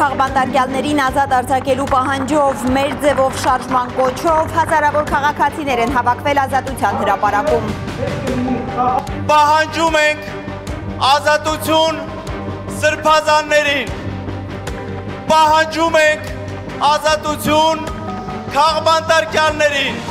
քաղբանտարկյալներին ազատ արձակելու պահանջով մեր ձևով շարժման կոչով հազարավոր քաղաքացիներ են հավաքվել Ազատության հրապարակում։ Պահանջում ենք ազատություն սրբազաններին։ Պահանջում ենք ազատություն քաղբանտարկյալներին։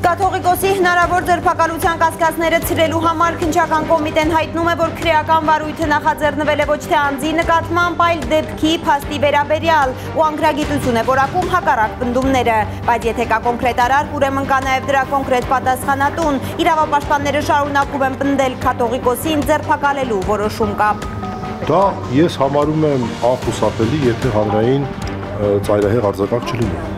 Կաթողիկոսի հնարավոր ձերբակալության կասկածները ցրելու համար քննչական կոմիտեն հայտնում է, որ քրեական վարույթը նախաձեռնվել է ոչ թե անձի նկատմամբ, այլ դեպքի փաստի վերաբերյալ ու անկրագիտություն է որակում հակառակ պնդումները, բայց եթե կա կոնկրետ արարք, ուրեմն կա նաև դրա կոնկրետ պատասխանատուն։ Իրավապաշտպանները շարունակում են պնդել Կաթողիկոսին ձերբակալելու որոշում կա։ Դա ես համարում եմ անխուսափելի, եթե հանրային ծայրահեղ արձագանք չլինի։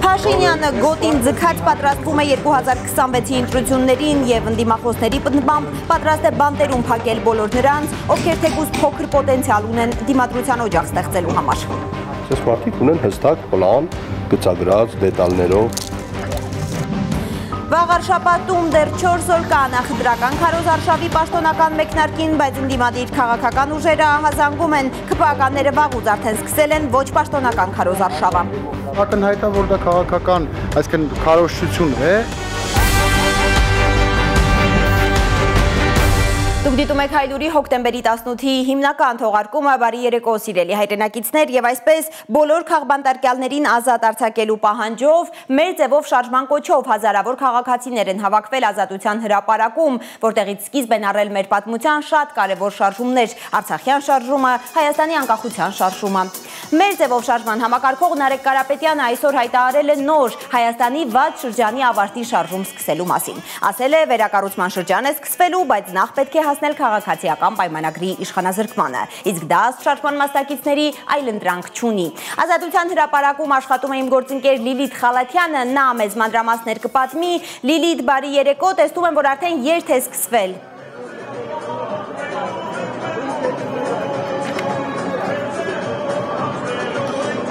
Փաշինյանը գոտին ձգած պատրաստվում է 2026-ի ընտրություններին եւ ընդդիմախոսների պնդմամբ պատրաստ է բանտերում փակել բոլոր նրանց, ովքեր թեկուզ փոքր պոտենցիալ ունեն դիմադրության օջախ ստեղծելու համար։ Այս մարդիկ ունեն հստակ պլան, գծագրած դետալներով։ Վաղ արշապատում դեռ 4 օր կա նախընտրական քարոզարշավի պաշտոնական մեկնարկին, բայց ընդդիմադիր քաղաքական ուժերը ահազանգում են, ԿՊԱ-ականները վաղուց արդեն սկսել են ոչ պաշտոնական քարոզարշավը։ Ակնհայտ է, որ դա քաղաքական, այսինքն քարոզչություն է։ Դուք դիտում եք Հայլուրի հոկտեմբերի 18-ի հիմնական թողարկումը, բարի երեկո սիրելի հայրենակիցներ, եւ այսպես բոլոր քաղբանտարկյալներին ազատ արձակելու պահանջով մեր ձևով շարժման կոչով հազարավոր քաղաքացիներ են հավաքվել Ազատության հրապարակում, որտեղից սկիզբ են առել մեր պատմության շատ կարևոր շարժումներ՝ Արցախյան շարժումը, Հայաստանի անկախության շարժումը։ Մեր ձևով շարժման համակարգող Նարեկ Կարապետյանը այսօր հայտարարել է նոր Հայաստանի 6 շրջանի ավարտի շարժում սկսելու մասին։ Ասել է, վերակառուցման շրջան է սկսվելու, բայց նախ պետք է հասնել քաղաքացիական պայմանագրի իշխանազրկմանը, իսկ դա շարժման մասնակիցների այլընտրանք չունի։ Ազատության հրապարակում աշխատում է իմ գործընկեր Լիլիթ Խալաթյանը, նա մեզ մանրամասներ կպատմի։ Լիլիթ, բարի երեկո, տեսնում եմ, որ արդեն երթ է սկսվել։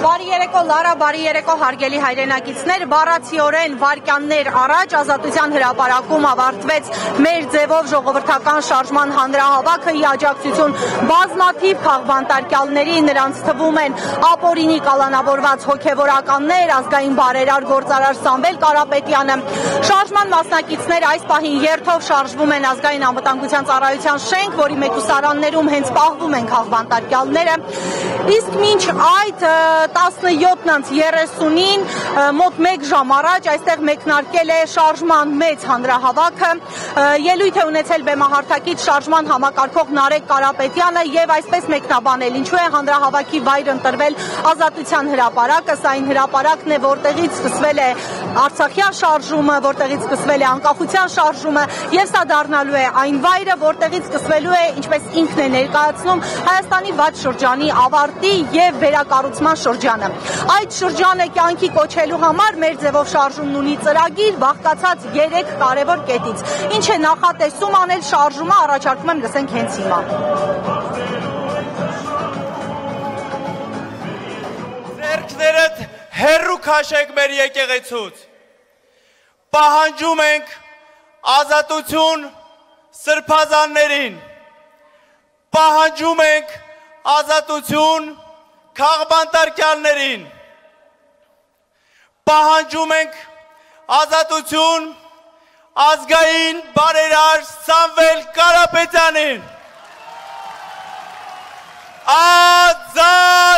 Բարի երեկո Լարա, բարի երեկո հարգելի հայրենակիցներ, բառացիորեն վայրկյաններ առաջ Ազատության հրապարակում ավարտվեց մեր ձևով ժողովրդական շարժման հանրահավաքը՝ ի աջակցություն բազմաթիվ քաղբանտարկյալների, նրանց թվում են ապօրինի կալանավորված հոգևորականներ, ազգային բարերար գործարար Սամվել Կարապետյանը։ Շարժման մասնակիցները այս պահին երթով շարժվում են ազգային անվտանգության ծառայության շենք, որի մեկուսարաններում հենց պահվում են քաղբանտարկյալները, իսկ մինչ այդ 17:30-ին մոտ 1 ժամ առաջ այստեղ մեկնարկել է շարժման մեծ հանրահավաքը, ելույթ է ունեցել բեմահարթակից շարժման համակարգող Նարեկ Կարապետյանը եւ այսպես մեկնաբանել ինչու է հանրահավաքի վայր ընտրվել Ազատության հրապարակը, սա այն հրապարակն է, որտեղից սկսվել է Արցախյան շարժումը, որտեղից սկսվել է անկախության շարժումը եւ սա դառնալու է այն վայրը, որտեղից սկսվելու է, ինչպես ինքն է ներկայացնում, Հայաստանի 6 շրջանի ավարտի եւ վերակառուցման շրջանը։ Այդ շրջանը կյանքի կոչելու համար մեր ձևով շարժումն ունի ծրագիր, բաղկացած 3 կարևոր կետից։ Ինչ է նախատեսում անել շարժումը, առաջարկում եմ լսենք հենց հիմա։ Ձեռքներդ հեռու քաշեք մեր եկեղեցուց։ Պահանջում ենք ազատություն սրբազաններին։ Պահանջում ենք ազատություն քաղբանտարկյալներին։ Պահանջում ենք ազատություն ազգային բարերար Սամվել Կարապետյանին։ Ազատություն,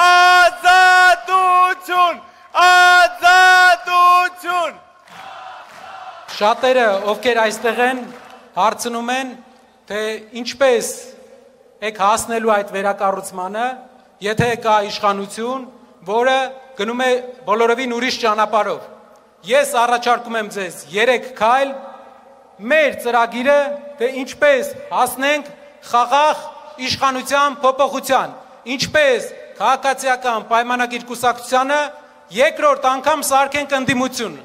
ազատություն, ազատություն։ Շատերը, ովքեր այստեղ են, հարցնում են, թե ինչպես եք հասնելու այդ վերակառուցմանը, եթե կա իշխանություն, որը գնում է բոլորովին ուրիշ ճանապարհով։ Ես առաջարկում եմ ձեզ 3 քայլ, մեր ծրագիրը, թե ինչպես հասնենք խաղաղ իշխանության փոփոխության, ինչպես քաղաքացիական պայմանագիր կուսակցությանը երկրորդ անգամ սարքենք ընդդիմություն։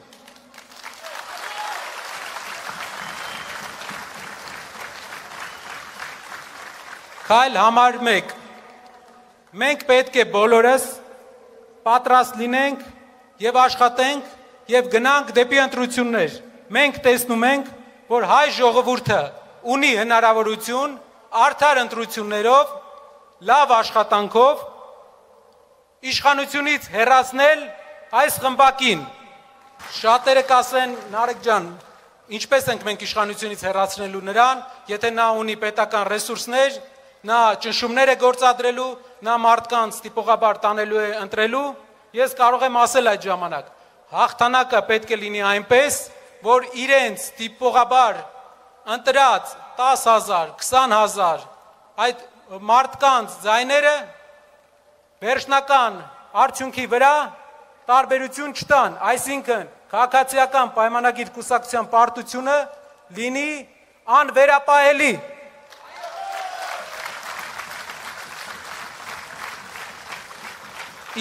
Քայլ համար 1. Մենք պետք է բոլորս պատրաստ լինենք եւ աշխատենք եւ գնանք դեպի ընտրություններ։ Մենք տեսնում ենք, որ հայ ժողովուրդը ունի հնարավորություն արդար ընտրություններով, լավ աշխատանքով իշխանությունից հեռացնել այս խմբակին։ Շատերը կասեն, Նարեկ ջան, ինչպես ենք մենք իշխանությունից հեռացնելու նրան, եթե նա ունի պետական ռեսուրսներ, նա ճնշումներ է գործադրելու, նա մարդկանց տիպողաբար տանելու է ընտրելու, ես կարող եմ ասել այդ ժամանակ, հաղթանակը պետք է լինի այնպես, որ իրենց տիպողաբար ընտրած 10,000, 20,000 այդ մարդկանց ձայները վերջնական արդյունքի վրա տարբերություն չտան, այսինքն քաղաքացիական պայմանագիր կուսակցության պարտությունը լինի անվերապահելի։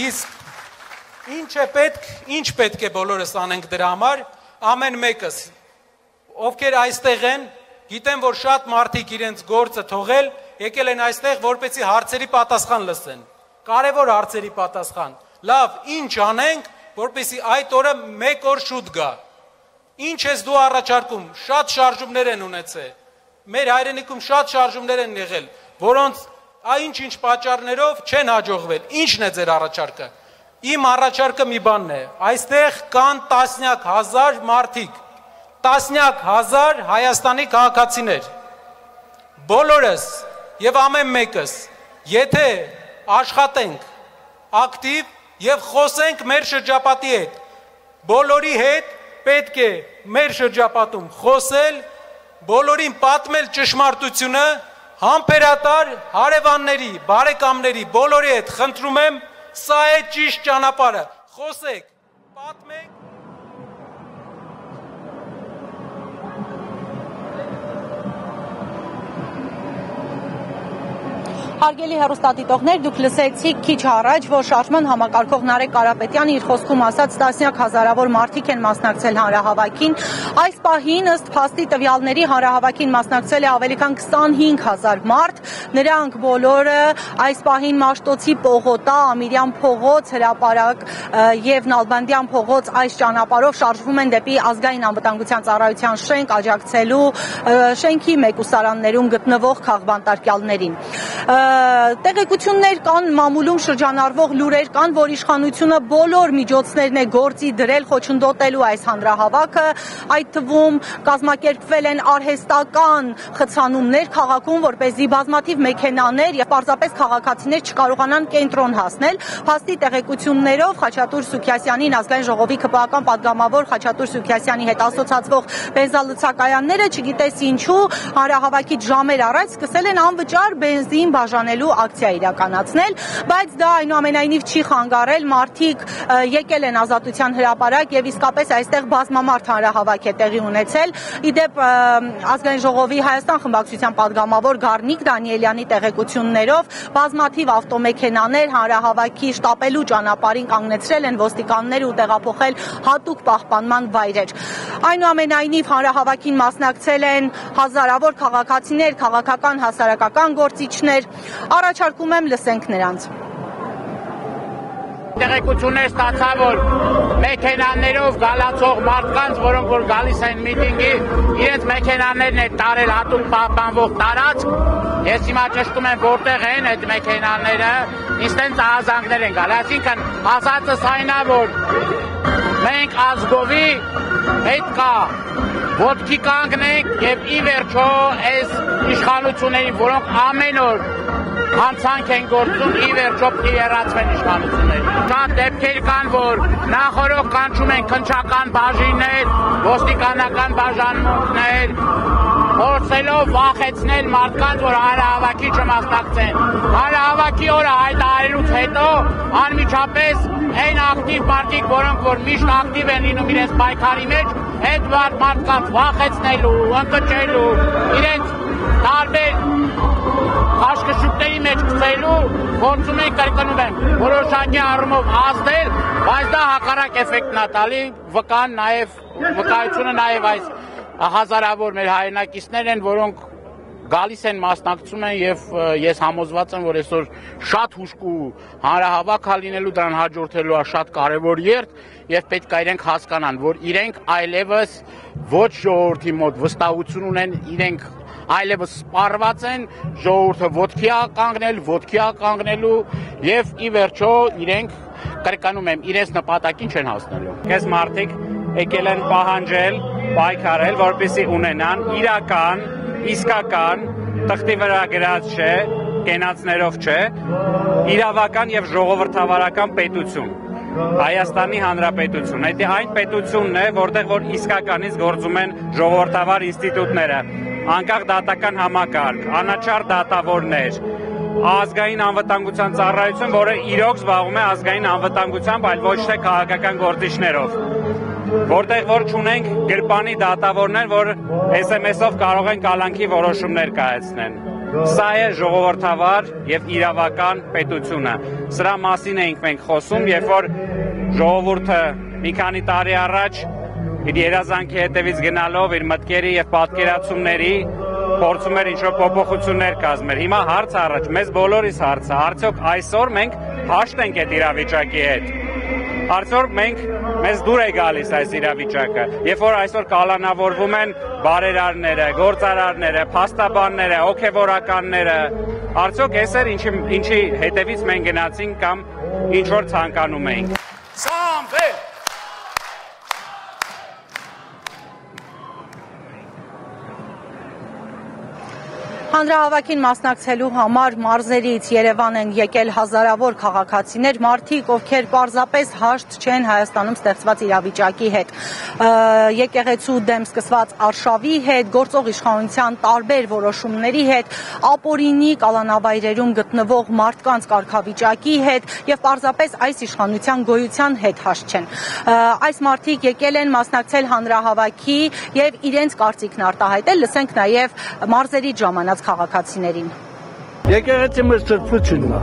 Իսկ ինչ պետք է բոլորս անենք դրա համար, ամեն մեկս, ովքեր այստեղ են, գիտեն, որ շատ մարդիկ իրենց գործը թողել, եկել են այստեղ, որպեսզի հարցերի պատասխան լսեն, կարևոր հարցերի պատասխան, լավ, ինչ անենք, որպեսզի այդ օրը մեկ օր շուտ գա, ինչ ես դու առաջարկում, շատ շարժումներ են ունեցել, մեր հայրենիքում շատ շարժումներ են եղել, որոնց ինչ պատճառներով չեն հաջողվել, ինչն է ձեր առաջարկը, իմ առաջարկը մի բանն է, այստեղ կան տասնյակ հազար մարդիկ, տասնյակ հազար Հայաստանի քաղաքացիներ, բոլորս և ամեն մեկս, եթե աշխատենք ակտիվ և խոսենք մեր շրջապատի հետ, բոլորի հետ պետք է մեր շրջապատում խոսել, բոլորին պատմել ճշմարտությունը, համբերատար հարևանների, բարեկամների, բոլորի հետ խնդրում եմ, սա է ճիշտ ճանապարհը, խոսեք, պատմեք, Հարգելի հեռուստադիտողներ, դուք լսեցիք քիչ առաջ, որ շարժման համակարգող Նարեկ Կարապետյանը իր խոսքում ասաց տասնյակ հազարավոր մարդիկ են մասնակցել հանրահավաքին։ Այս պահին ըստ փաստի տվյալների հանրահավաքին մասնակցել է ավելի քան 25,000 մարդ։ Նրանք բոլորը այս պահին Մաշտոցի պողոտա, Ամիրյան փողոց, Հրապարակ եւ Նալբանդյան փողոց այս ճանապարհով շարժվում են դեպի ազգային անվտանգության ծառայության շենք, աջակցելու շենքի մեկուսարաններում գտնվող քաղբանտարկյալներին։ Տեղեկություններ կան, մամուլում շրջանառվող լուրեր կան, որ իշխանությունը բոլոր միջոցներն է գործի դրել խոչընդոտելու այս հանրահավաքը, այդ թվում կազմակերպվել են արհեստական խցանումներ քաղաքում, որպեսզի բազմաթիվ մեքենաներ եւ պարզապես քաղաքացիներ չկարողանան կենտրոն հասնել։ Փաստի տեղեկություններով Խաչատուր Սուքիասյանին ազգային ժողովի ԿՊԱ-ական պատգամավոր Խաչատուր Սուքիասյանի հետ ասոցացվող բենզալցակայանները, չգիտես ինչու, հանրահավաքից ժամեր առաջ սկսել են անվճար բենզին բաժանելու ակցիա իրականացնել, բայց դա այնուամենայնիվ չի խանգարել, մարդիկ եկել են Ազատության հրապարակ եւ իսկապես այստեղ բազմամարդ հանրահավաք է տեղի ունեցել։ Իդեպ ազգային ժողովի Հայաստան խմբակցության պատգամավոր Գառնիկ Դանիելյանի տեղեկություններով բազմաթիվ ավտոմեքենաներ հանրահավաքի շտապելու ճանապարհին կանգնեցրել են ոստիկանները ու տեղափոխել հատուկ պահպանման վայրեր։ Այնուամենայնիվ հանրահավաքին մասնակցել են հազարավոր քաղաքացիներ, քաղաքական հասարակական գործիչներ, առաջարկում եմ լսենք նրանց։ Տեղեկություններ ստացա, որ մեքենաներով գալացող մարդկանց, որոնք որ գալիս են միտինգի, իրենց մեքենաներն է տարել հատուկ պահպանվող տարածք, ես հիմա ճշտում եմ որտեղ են այդ մեքենաները, ինձ ահազանգներ են գալ, այսինքն ասածս այն է, որ մենք ազգովի պետք է ոտքի կանգնենք եւ ի վերջո այս իշխանություններին, որոնք ամեն օր հանցանք են գործում, ի վերջո հեռացվեն իշխանությունները։ Շատ դեպքեր կան, որ նախօրոք կանչում են քննչական բաժիններ, ոստիկանական բաժանմունքներ, փորձելով վախեցնել մարդկանց, որ հանրահավաքի չմասնակցեն։ Հանրահավաքի օրը հայտարարելուց հետո անմիջապես այն ակտիվ մարդիկ, որոնք որ միշտ ակտիվ են լինում իրենց պայքարի մեջ, այդ մարդկանց վախեցնելու, ընկճելու, իրենց տարբեր աշխշուկների մեջ գցելու, փորձում են կրկնում են որոշակի առումով ազդել, բայց դա հակառակ էֆեկտն է տալի, վկայությունը նաև այս հազարավոր մեր հայրենակիցներ են, որոնք գալիս են մասնակցում են եւ ես համոզված եմ, որ այսօր շատ հուժկու հանրահավաք լինելու դրան հաջորդելու է շատ կարեւոր երթ եւ պետք է իրենք հասկանան, որ իրենք այլևս ոչ ժողովրդի մոտ վստահություն ունեն, իրենք այլևս սպառված են, ժողովուրդը ոտքի է կանգնել, ոտքի է կանգնելու եւ ի վերջո իրենք կրկնում եմ, իրենց նպատակին չեն հասնելու։ Այս մարդիկ եկել են պահանջել, պայքարել, որպեսզի ունենան իրական, իսկական, թղթի վրա գրած չէ, կենացներով չէ, իրավական եւ ժողովրդավարական պետություն։ Հայաստանի Հանրապետություն, այդ այն պետությունն է, որտեղ որ իսկականից գործում են ժողովրդավար ինստիտուտները, անկախ դատական համակարգ, անաչառ դատավորներ, ազգային անվտանգության ծառայություն, որը իրոք զբաղվում է ազգային անվտանգությամբ, այլ ոչ թե քաղաքական գործիչներով, որտեղ որ չունենք գրպանի դատավորներ, որ SMS-ով կարող են կալանքի որոշումներ կայացնեն։ Սա է ժողովրդավար եւ իրավական պետությունը։ Սրա մասին ենք մենք խոսում, երբ որ ժողովուրդը մի քանի տարի առաջ իր երազանքի հետևից գնալով իր մտքերի եւ պատկերացումների փորձում էր ինչ-որ փոփոխություններ կազմել։ Հիմա հարց առաջ, մեզ բոլորիս հարցը, արդյոք այսօր մենք հաշտ ենք այդ իրավիճակի հետ։ Արդյոք մեզ դուր է գալիս այս իրավիճակը, երբ որ այսօր կալանավորվում են բարերարները, գործարարները, փաստաբանները, հոգևորականները, արդյոք այս էր ինչի հետևից մենք գնացինք կամ ինչ որ ցանկանում էինք։ Սամվել Հանրահավաքին մասնակցելու համար մարզերից Երևան են եկել հազարավոր քաղաքացիներ, մարդիկ, ովքեր պարզապես հաշտ չեն Հայաստանում ստեղծված իրավիճակի հետ, եկեղեցու դեմ սկսված արշավի հետ, գործող իշխանության տարբեր որոշումների հետ, ապօրինի կալանավայրերում գտնվող մարդկանց կարգավիճակի հետ եւ պարզապես այս իշխանության գոյության հետ հաշտ չեն։ Այս մարդիկ եկել են մասնակցել հանրահավաքի եւ իրենց կարծիքն արտահայտել, լսենք նաեւ մարզերից ժամանած քաղաքացիներին։ Եկեղեցի մրցակցությունն է։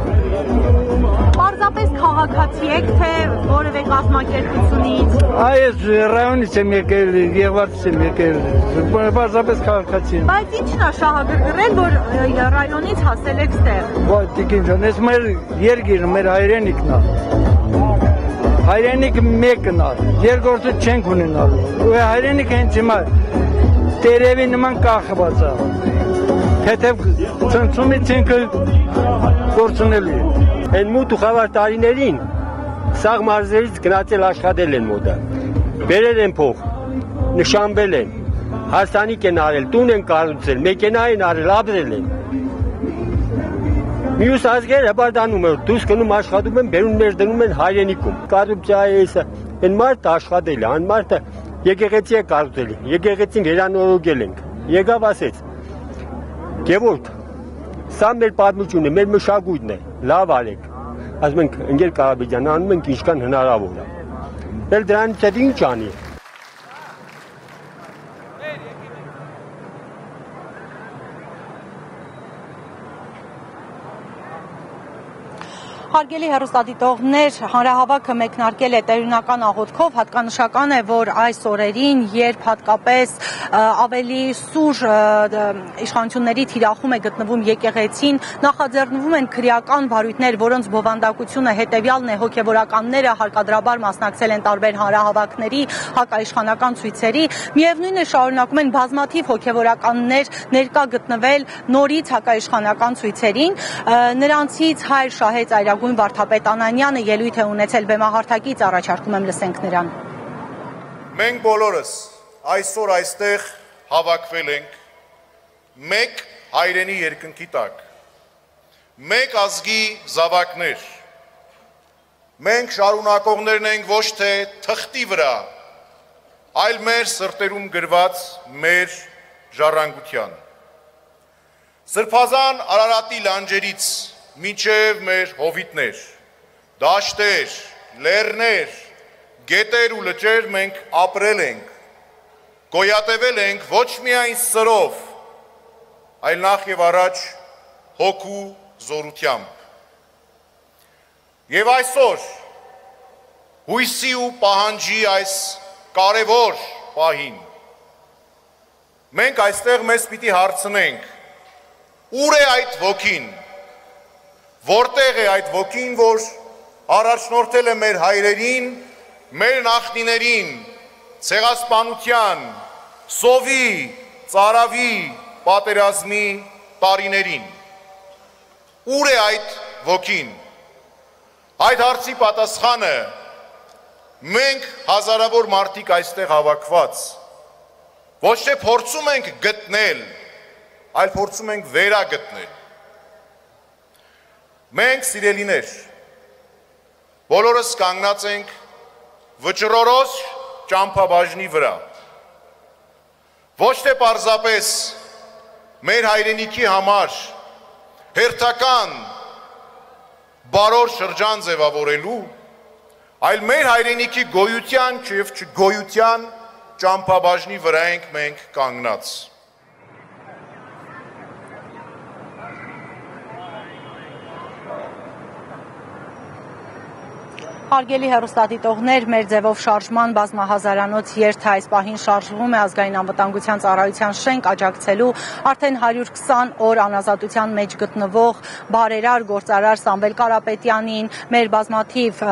Պարզապես քաղաքացի եք, թե որևէ կազմակերպությունից։ Այս ռայոնից եմ եկել, Եղվարդից եմ եկել, պարզապես քաղաքացի եմ։ Բայց ի՞նչն է շահագրգռել, որ ռայոնից հասել եք ստեղ։ Ոայ տիկին ջան, այս մեր երկիրը, մեր հայրենիքն է։ Հայրենիքը մեկն է, երկրորդը չենք ունենալու։ Ու հայրենիքը հենց հիմա տերևի նման կախված է։ Հետև ծնցումից ինքը գործունելու է։ Են մութ ու խավար տարիներին սաղ մարզերից գնացել աշխատել են մոտը, բերել են փող, նշանվել են, հարսանիք են արել, տուն են կառուցել, մեքենա են արել, ապրել են։ Մյուս ազգերը հպարտանում են, դուրս գնում աշխատում են, բերում ներդնում են հայրենիքում։ Կոռուպցիա է էսը, են մարդը աշխատել է, ան մարդը եկեղեցի է կառուցել, եկեղեցին վերանորոգել ենք, եկավ ասեց. Գևորգ, սա մեր պատմությունն է, մեր մշակույթն է, լավ արեք, ասում ենք ընկեր Կարապետյան, անում ենք ինչքան հնարավոր է, էլ դրանից հետ ինչ անի։ Հարգելի հեռուստադիտողներ, հանրահավաքը մեկնարկել է տերունական աղոթքով, հատկանշական է, որ այս օրերին, երբ հատկապես ավելի սուր իշխանությունների թիրախում է գտնվում եկեղեցին, նախաձեռնվում են քրեական վարույթներ, որոնց բովանդակությունը հետևյալն է, հոգևորականները հարկադրաբար մասնակցել են տարբեր հանրահավաքների, հակաիշխանական ցույցերի, միևնույն է շարունակում են բազմաթիվ հոգևորականներ ներկա գտնվել նորից հակաիշխանական ցույցերին, նրանցից Հայր Շահե Ծայրագույն Վարդապետ Անանյանը ելույթ է ունեցել բեմահարթակից, առաջարկում եմ լսենք նրան։ Մենք բոլորս այսօր այստեղ հավաքվել ենք մեկ հայրենի երկնքի տակ, մեկ ազգի զավակներ, մենք շարունակողներն ենք ոչ թե թղթի վրա, այլ մեր սրտերում գրված մեր ժառանգության։ Սրբազան Արարատի լանջերից մինչև մեր հովիտներ, դաշտեր, լեռներ, գետեր ու լճեր մենք ապրել ենք, գոյատևել ենք ոչ միայն սրով, այլ նախ եւ առաջ հոգու զորությամբ։ Եվ այսօր հույսի ու պահանջի այս կարևոր պահին մենք այստեղ մեզ պիտի հարցնենք. ուր է այդ ոգին, որտեղ է այդ ոգին, որ առաջնորդել է մեր հայրերին, մեր նախնիներին, ցեղասպանության, սովի, ծարավի, պատերազմի տարիներին։ Ուր է այդ ոգին։ Այդ հարցի պատասխանը մենք հազարավոր մարդիկ այստեղ հավաքված ոչ թե փորձում ենք գտնել, այլ փորձում ենք վերագտնել։ Մենք սիրելիներ, բոլորս կանգնած ենք վճռորոշ ճամփաբաժնի վրա։ Ոչ թե պարզապես մեր հայրենիքի համար հերթական բարոր շրջան ձևավորելու, այլ մեր հայրենիքի գոյության և չգոյության ճամփաբաժնի վրա ենք մենք կանգնած։ Հարգելի հեռուստադիտողներ, մեր ձևով շարժման բազմահազարանոց երթը այս պահին շարժվում է ազգային անվտանգության ծառայության շենք աջակցելու արդեն 120 օր անազատության մեջ գտնվող բարերար գործարար Սամվել Կարապետյանին, մեր բազմաթիվ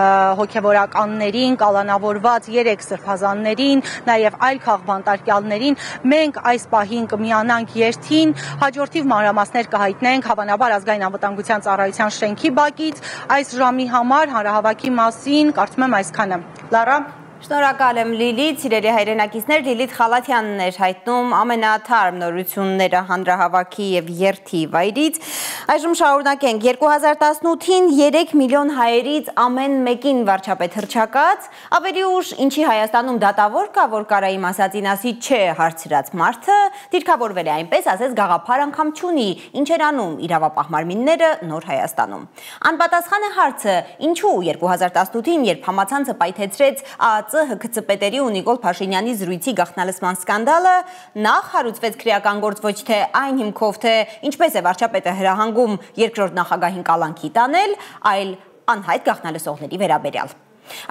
հոգևորականներին, կալանավորված 3 սրբազաններին, նաև այլ քաղբանտարկյալներին, մենք այս պահին կմիանանք երթին, հաջորդիվ մանրամասներ կհայտնենք հավանաբար ազգային անվտանգության ծառայության շենքի բակից, այս ժամի համար հանրահավաքի մասին կարծում եմ այսքանը։ Լարա։ Շնորհակալ եմ Լիլիթ, սիրելի հայրենակիցներ, Լիլիթ Խալաթյանն էր հայտնում ամենաթարմ նորությունները հանրահավաքի և երթի վայրից։ Այժմ շարունակենք 2018-ին 3 միլիոն հայերից ամեն մեկին վարչապետ հռչակած, ավելի ուշ ինչի Հայաստանում դատավոր կա, որ կարային ասածին ասի չէ հարցրած մարդը, դիրքավորվել է այնպես, ասես գաղափար անգամ չունի, ինչ էր անում իրավապահ մարմինները նոր Հայաստանում։ Անպատասխան է հարցը, ինչու 2018-ին, երբ համացանցը պայթեցրեց ՀՔՑ պետերի ու Նիկոլ Փաշինյանի զրույցի գաղտնալսման սկանդալը, նախ հարուցվեց քրեական գործ ոչ թե այն հիմքով, թե ինչպես է վարչապետը հրահանգում երկրորդ նախագահին կալանքի տանել, այլ անհայտ գաղտնալսողների վերաբերյալ։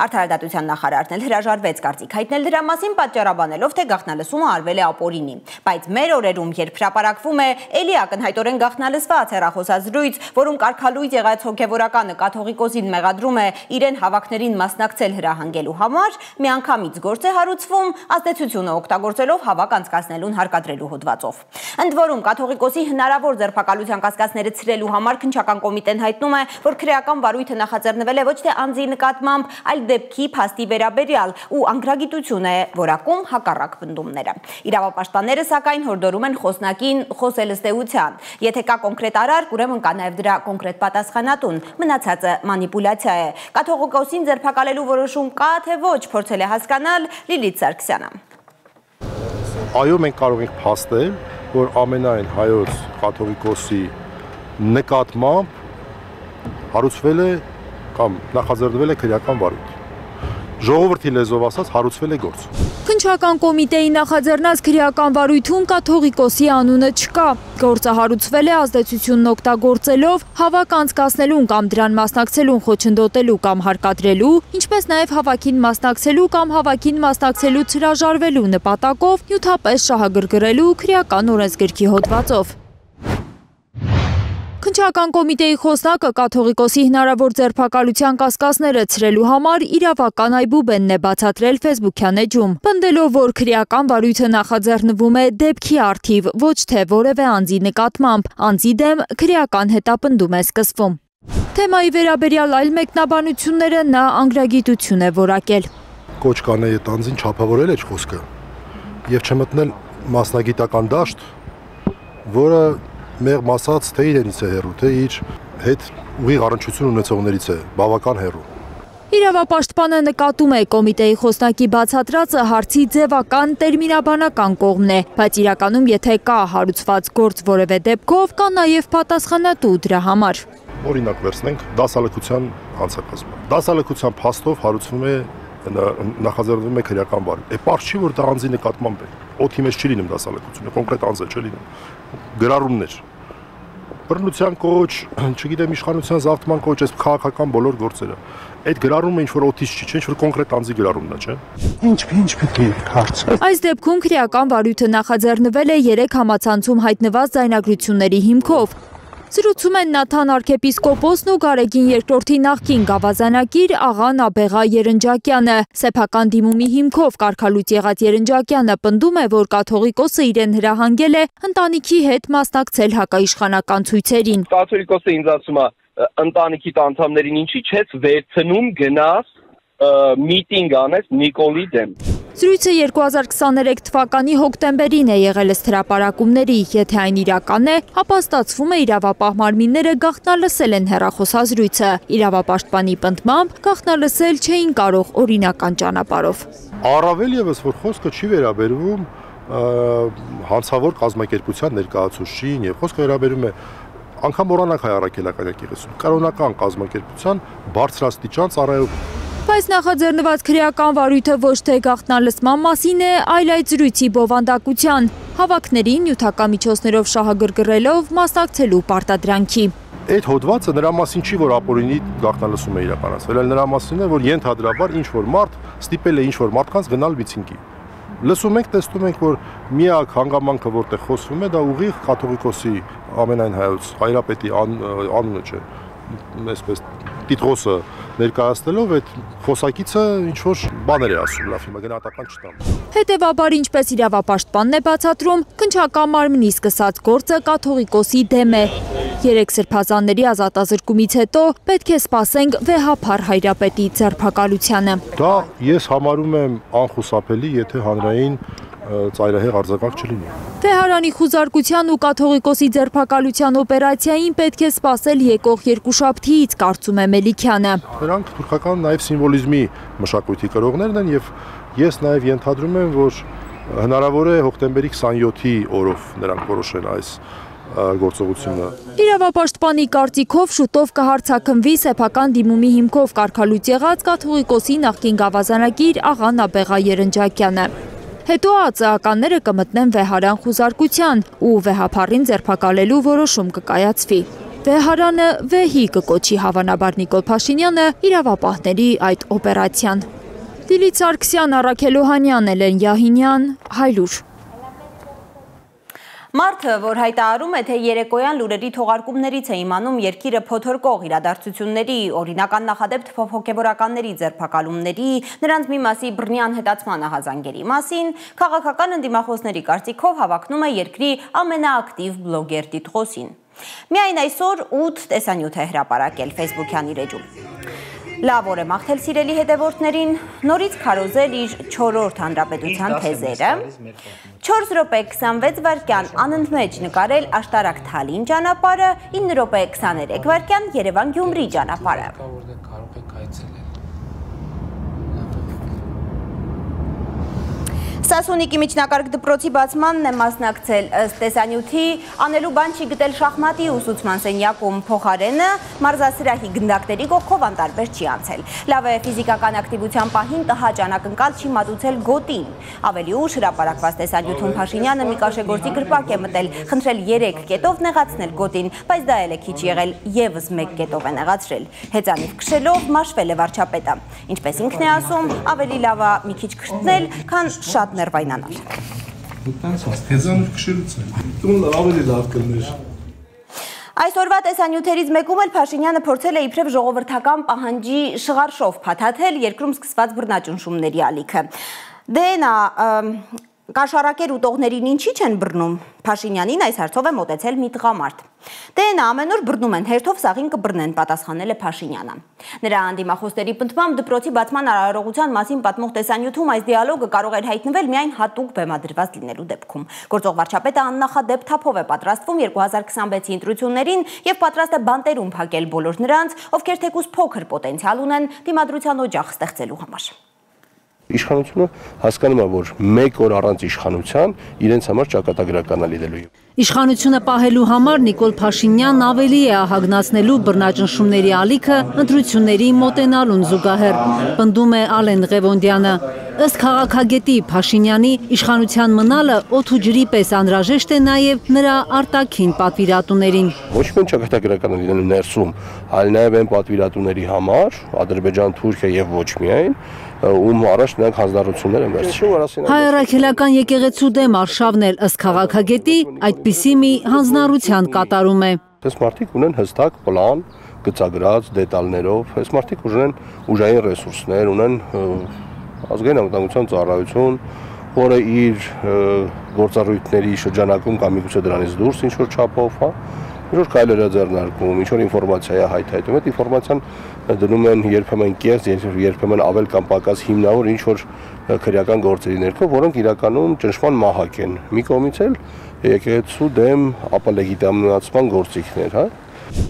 Արդարադատության նախարարն էլ հրաժարվեց կարծիք հայտնել դրա մասին, պատճառաբանելով, թե գաղտնալսումը արվել է ապօրինի։ Բայց մեր օրերում, երբ հրապարակվում է էլի ակնհայտորեն գաղտնալսված հեռախոսազրույց, որում կարգալույծ եղած հոգևորականը կաթողիկոսին մեղադրում է իրեն հավաքներին մասնակցել հրահանգելու համար, միանգամից գործ է հարուցվում ազդեցությունը օգտագործելով հավաք անցկացնելուն հարկադրելու հոդվածով։ Ընդ որում, կաթողիկոսի հնարավոր ձերբակալության կասկածները ցրելու համար քննչական կոմիտեն հայտնում է, որ քրեական վարույթը նախաձեռնվել է ոչ թե անձի նկատմամբ, այլ դեպքի փաստի վերաբերյալ ու անգրագիտություն է որակում հակառակ պնդումները։ Իրավապաշտպանները սակայն հորդորում են խոսնակին խոսել ըստեյության։ Եթե կա կոնկրետ արարք, ուրեմն կա նաև դրա կոնկրետ պատասխանատուն, մնացածը մանիպուլյացիա է։ Կաթողիկոսին ձերբակալելու որոշում կա, թե ոչ, փորձել է հասկանալ Լիլիթ Սարգսյանը։ Այո, մենք կարող ենք փաստել, որ ամենայն հայոց կաթողիկոսի նկատմամբ հարուցվել է կամ նախաձեռնվել է քրեական վարույթ։ Ժողովրդի լեզվով ասած հարուցվել է գործ։ Քննչական կոմիտեի նախաձեռնած քրեական վարույթում կաթողիկոսի անունը չկա։ Գործը հարուցվել է ազդեցությունն օգտագործելով, հավաք անցկացնելուն կամ դրան մասնակցելուն խոչընդոտելու կամ հարկադրելու, ինչպես նաև հավաքին մասնակցելու կամ հավաքին մասնակցելուց հրաժարվելու նպատակով նյութապես շահագրգռելու քրեական օրենսգրքի հոդվածով։ Քննչական կոմիտեի խոսնակը կաթողիկոսի հնարավոր ձերբակալության կասկածները ցրելու համար իրավական այբուբենն է բացատրել ֆեյսբուքյան էջում, պնդելով, որ քրեական վարույթը նախաձեռնվում է դեպքի առթիվ, ոչ թե որևէ անձի նկատմամբ, անձի դեմ քրեական հետապնդում է սկսվում։ Թեմայի վերաբերյալ այլ մեկնաբանությունները նա անգրագիտություն է որակել։ Կոչ կանեի այդ անձին չափավորել է խոսքը եւ չմտնել մասնագիտական դաշտ, որը մեղմ ասած թե իրենից է հեռու, թե իր հետ ուղիղ առնչություն ունեցողներից է բավական հեռու։ Իրավապաշտպանը նկատում է կոմիտեի խոսնակի բացատրածը հարցի ձևական տերմինաբանական կողմն է, բայց իրականում եթե կա հարուցված գործ որևէ դեպքով, կա նաև պատասխանատու դրա համար։ Օրինակ վերցնենք դասալքության հանցակազմը։ Դասալքության փաստով հարուցվում է նախաձեռնվում է քրեական վարույթ։ Պարզ չի, որ դա անձի նկատմամբ է։ Օդի մեջ չի լինում դասալքությունը, կոնկրետ անձը չէ լինում։ Գրառումներ։ Բռնության կոչ, չգիտեմ, իշխանության զավթման կոչ, այս քաղաքական բոլոր գործերը։ Այդ գրառումը ինչ որ օդից չի, ինչ որ կոնկրետ անձի գրառումն է, չէ՞։ Ինչ պետք է հարցը։ Այս դեպքում քրեական վարույթը նախաձեռնվել է 3 համացանցում հայտնված ձայնագրությունների հիմքով։ Զրուցում են Նաթան arczepiskopոսն ու Գարեգին II-ի նախկին գավազանակիր աղա Նաբեղա Երնջակյանը։ Սեփական դիմումի հիմքով կարգալույծ եղած Երնջակյանը պնդում է, որ կաթողիկոսը իրեն հրահանգել է ընտանիքի հետ մասնակցել հակաիշխանական ցույցերին։ Կաթողիկոսը ինձ ասում է ընտանիքի անդամներին ինչի չես վերցնում գնաս միտինգ անես Նիկոլի դեմ։ Զրույցը 2023 թվականի հոկտեմբերին է եղել ըստ հրապարակումների, եթե այն իրական է, ապա ստացվում է իրավապահ մարմինները գաղտնալսել են հեռախոսազրույցը։ Իրավապաշտպանի պնդմամբ գաղտնալսել չէին կարող օրինական ճանապարհով։ Առավել եւս որ խոսքը չի վերաբերվում հանցավոր կազմակերպության ներկայացուցչին եւ խոսքը վերաբերում է անգամ օրանակ հայ առաքելական եկեղեցու կանոնական կազմակերպության բարձրաստիճան ծառայող։ Բայց նախաձեռնված քրեական վարույթը ոչ թե գաղտնալսման մասին է, այլ այդ զրույցի բովանդակության, հավաքներին նյութական միջոցներով շահագրգռելով մասնակցելու պարտադրանքի։ Այդ հոդվածը նրա մասին չի, որ ապօրինի գաղտնալսում է իրականացվել, այլ նրա մասին է, որ ենթադրաբար ինչ-որ մարդ ստիպել է ինչ-որ մարդկանց գնալ միտինգի։ Լսում ենք, տեսնում ենք, որ միակ հանգամանքը, որտեղ խոսվում է, դա ուղիղ կաթողիկոսի ամենայն հայոց հայրապետի անունը չէ, այսպես տիտրոսը ներկայացնելով այդ խոսակիցը ինչ-որ բաներ է ասում, լավ հիմա գնահատական չտամ։ Հետևաբար, ինչպես իրավապաշտպանն է բացատրում, քննչական մարմնի սկսած գործը կաթողիկոսի դեմ է։ 3 սրբազանների ազատազրկումից հետո պետք է սպասենք վեհափառ հայրապետի ձերբակալությանը։ Դա ես համարում եմ անխուսափելի, եթե հանրային ծայրահեղ արձագանք չլինի։ Վեհարանի խուզարկության ու կաթողիկոսի ձերբակալության օպերացիային պետք է սպասել եկող երկուշաբթիից, կարծում է Մելիքյանը։ Նրանք թուրքական նաև սիմվոլիզմի մշակույթի կրողներն են եւ ես նաև ենթադրում եմ, որ հնարավոր է հոկտեմբերի 27-ի օրով նրանք որոշեն այս գործողությունը։ Իրավապաշտպանի կարծիքով շուտով կհարցաքննվի սեփական դիմումի հիմքով կարգալույծ եղած կաթողիկոսի նախկին գավազանակիր աղա Նաբեղա Երնջակյանը։ Հետո ԱԾԱ-ականները կմտնեն վեհարան խուզարկության ու վեհափառին ձերբակալելու որոշում կկայացվի։ Վեհարանը վեհի կկոչի հավանաբար Նիկոլ Փաշինյանը իրավապահների այդ օպերացիան։ Դիլիթ Սարգսյան, Առաքել Օհանյան, Էլեն Յահինյան, Հայլուր։ Մարդը, որ հայտարարում է, թե երեկոյան լուրերի թողարկումներից է իմանում երկիրը փոթորկող իրադարձությունների, օրինական նախադեպ հոգևորականների ձերբակալումների, նրանց մի մասի բռնի հետացման ահազանգերի մասին, քաղաքական ընդդիմախոսների կարծիքով հավակնում է երկրի ամենաակտիվ բլոգեր Տիտղոսին։ Միայն այսօր 8 տեսանյութ է հրապարակել Facebook-յան իր էջում։ Լավ օր է մաղթել սիրելի հետևորդներին, նորից քարոզել իր 4-րդ հանրապետության թեզերը, 4 րոպե 26 վայրկյան անընդմեջ նկարել Աշտարակ Թալին ճանապարհը, 9 րոպե 23 վայրկյան Երևան Գյումրի ճանապարհը։ Սասունիկի միջնակարգ դպրոցի բացմանն է մասնակցել ըստ տեսանյութի, անելու բան չի գտել շախմատի ուսուցման սենյակում փոխարենը, մարզասրահի գնդակների կողքով անտարբեր չի անցել։ Լավ է ֆիզիկական ակտիվության պահին տհաճ անակնկալ չի մատուցել գոտին։ Ավելի ուշ հրապարակված տեսանյութում Փաշինյանը մի կաշեգործի կրպակ է մտել, խնդրել 3 կետով նեղացնել գոտին, բայց դա էլ է քիչ եղել, եւս 1 կետով է նեղացրել։ Հեծանիվ քշելով մաշվել է վարչապետը։ Ինչպես ինքն է ասում, ավելի լավ է մի քիչ քշտնել, քան շատ ներվայնանալ։ ավելի լավ կլներ։ Այսօրվա տեսանյութերից մեկում էլ Փաշինյանը փորձել է իբրև ժողովրդական պահանջի շղարշով փաթաթել երկրում սկսված բռնաճնշումների ալիքը։ Դե նա կաշառակեր ուտողներին ինչի չեն բռնում։ Փաշինյանին այս հարցով է մոտեցել մի տղամարդ։ Դե նա ամեն օր բռնում են, հերթով սաղին կբռնեն, պատասխանել է Փաշինյանը։ Նրա անդիմախոսների պնդմամբ դպրոցի բացման արարողության մասին պատմող տեսանյութում այս դիալոգը կարող էր հայտնվել միայն հատուկ բեմադրված լինելու դեպքում։ Գործող վարչապետը աննախադեպ թափով է պատրաստվում 2026-ի ընտրություններին եւ պատրաստ է բանտերում փակել բոլոր նրանց, ովքեր թեկուզ փոքր պոտենցիալ ունեն դիմադրության օջախ ստեղծելու համար։ Իշխանությունը հասկանում է, որ մեկ օր առանց իշխանության իրենց համար ճակատագրական է լինելու։ Իշխանությունը պահելու համար Նիկոլ Փաշինյանն ավելի է ահագնացնելու բռնաճնշումների ալիքը ընտրությունների մոտենալուն զուգահեռ, պնդում է Ալեն Ղևոնդյանը։ Ըստ քաղաքագետի Փաշինյանի իշխանության մնալը օդ ու ջրի պես անհրաժեշտ է նաև նրա արտաքին պատվիրատուներին։ Ոչ միայն ճակատագրական է լինելու ներսում, այլ նաև այն պատվիրատուների համար, Ադրբեջան, Թուրքիա եւ ոչ միայն, ում առաջ նրանք հանձնառություններ են վերցրել։ Հայ առաքելական եկեղեցու դեմ արշավն էլ ըստ քաղաքագետի այդպիսի մի հանձնառության կատարում է։ Այս մարդիկ ունեն հստակ պլան, գծագրած դետալներով, այս մարդիկ ունեն ուժային ռեսուրսներ, ունեն ազգային անվտանգության ծառայություն, որը իր գործառույթների շրջանակում կամ միգուցե դրանից դուրս ինչ-որ չափով, հա, ինչ-որ քայլեր է ձեռնարկում, ինչ-որ ինֆորմացիա է հայթայթում, այդ ինֆորմացիան դնում են երբեմն կեղծ, երբեմն ավել կամ պակաս հիմնավոր ինչ-որ քրեական գործերի ներքո, որոնք իրականում ճնշման մահակ են։ Մի կողմից էլ եկեղեցու դեմ ապալեգիտիմացման գործիքներ, հա։